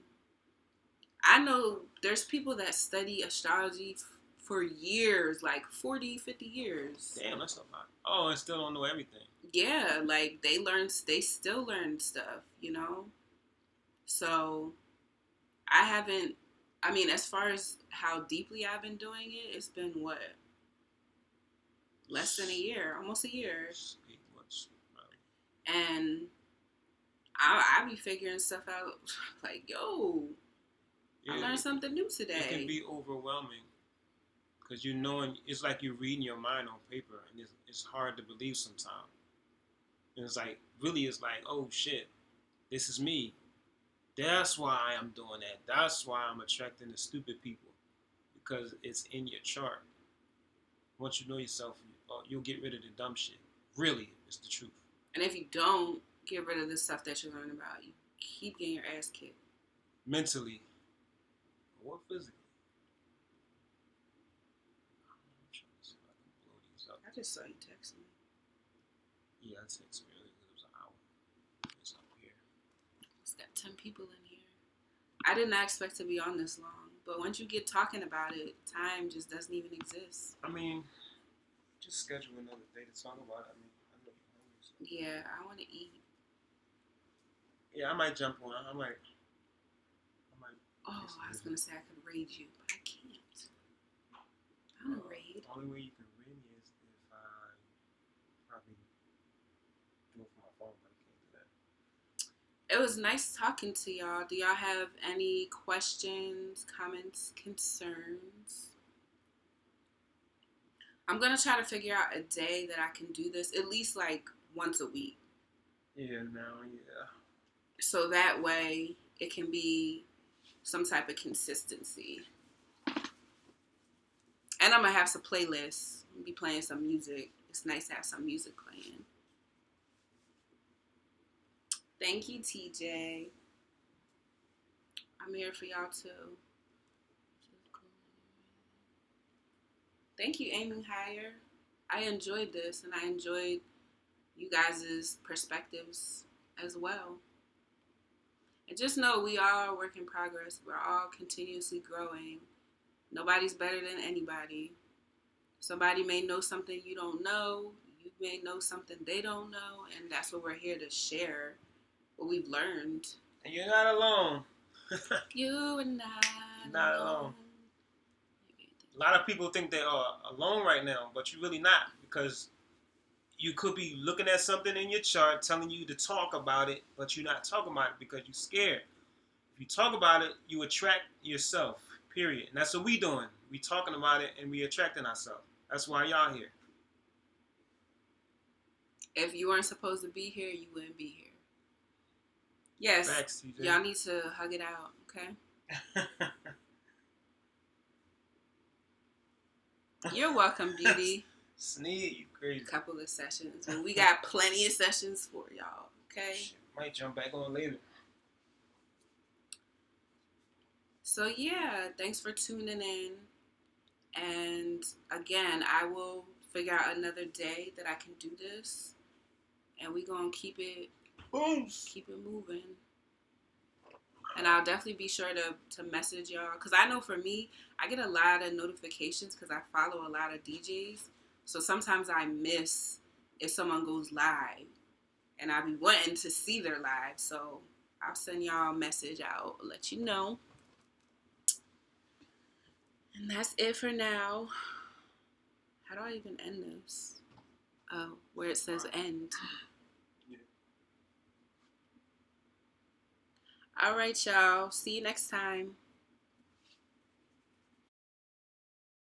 I know there's people that study astrology for years, like 40, 50 years. Damn, that's a lot. Oh, and still don't know everything. Yeah, like they still learn stuff, you know? So as far as how deeply I've been doing it, it's been what? Less than a year, almost a year. 8 months. And I be figuring stuff out like, yo, I learned something new today. It can be overwhelming because it's like you're reading your mind on paper, and it's hard to believe sometimes. And it's like, oh shit, this is me. That's why I'm doing that. That's why I'm attracting the stupid people, because it's in your chart. Once you know yourself, you'll get rid of the dumb shit. Really, it's the truth. And if you don't get rid of the stuff that you learn about, you keep getting your ass kicked. Mentally or physically. I'm trying to see if I can blow these up. I just saw you text me. Yeah, I texted me earlier because it was an hour. It's up here. It's got 10 people in here. I did not expect to be on this long, but once you get talking about it, time just doesn't even exist. I mean, just schedule another day to talk about it. I know you're hungry. So. Yeah, I want to eat. Yeah, I might jump on. I might. Oh, I was going to say I could raid you, but I can't. I don't raid. The only way you can raid me is if I probably do it from my phone, but I can't do that. It was nice talking to y'all. Do y'all have any questions, comments, concerns? I'm going to try to figure out a day that I can do this, at least like once a week. Yeah. So that way it can be some type of consistency. And I'm going to have some playlists. I'll be playing some music. It's nice to have some music playing. Thank you, TJ. I'm here for y'all too. Thank you, Aiming Higher. I enjoyed this, and I enjoyed you guys' perspectives as well. And just know we are a work in progress. We're all continuously growing. Nobody's better than anybody. Somebody may know something you don't know. You may know something they don't know. And that's what we're here to share, what we've learned. And you're not alone. You and not alone. A lot of people think they are alone right now, but you're really not, because you could be looking at something in your chart telling you to talk about it, but you're not talking about it because you're scared. If you talk about it, you attract yourself, period. And that's what we doing. We talking about it and we attracting ourselves. That's why y'all here. If you weren't supposed to be here, you wouldn't be here. Yes, facts, y'all need to hug it out, okay? You're welcome, beauty. Sneed, you crazy. A couple of sessions. But we got plenty of sessions for y'all, okay? Shit, might jump back on later. So, yeah, thanks for tuning in. And, again, I will figure out another day that I can do this. And we're going to keep it moving. And I'll definitely be sure to message y'all. Because I know for me, I get a lot of notifications because I follow a lot of DJs. So sometimes I miss if someone goes live. And I'll be wanting to see their live. So I'll send y'all a message out, let you know. And that's it for now. How do I even end this? Oh, where it says end. Yeah. All right, y'all. See you next time.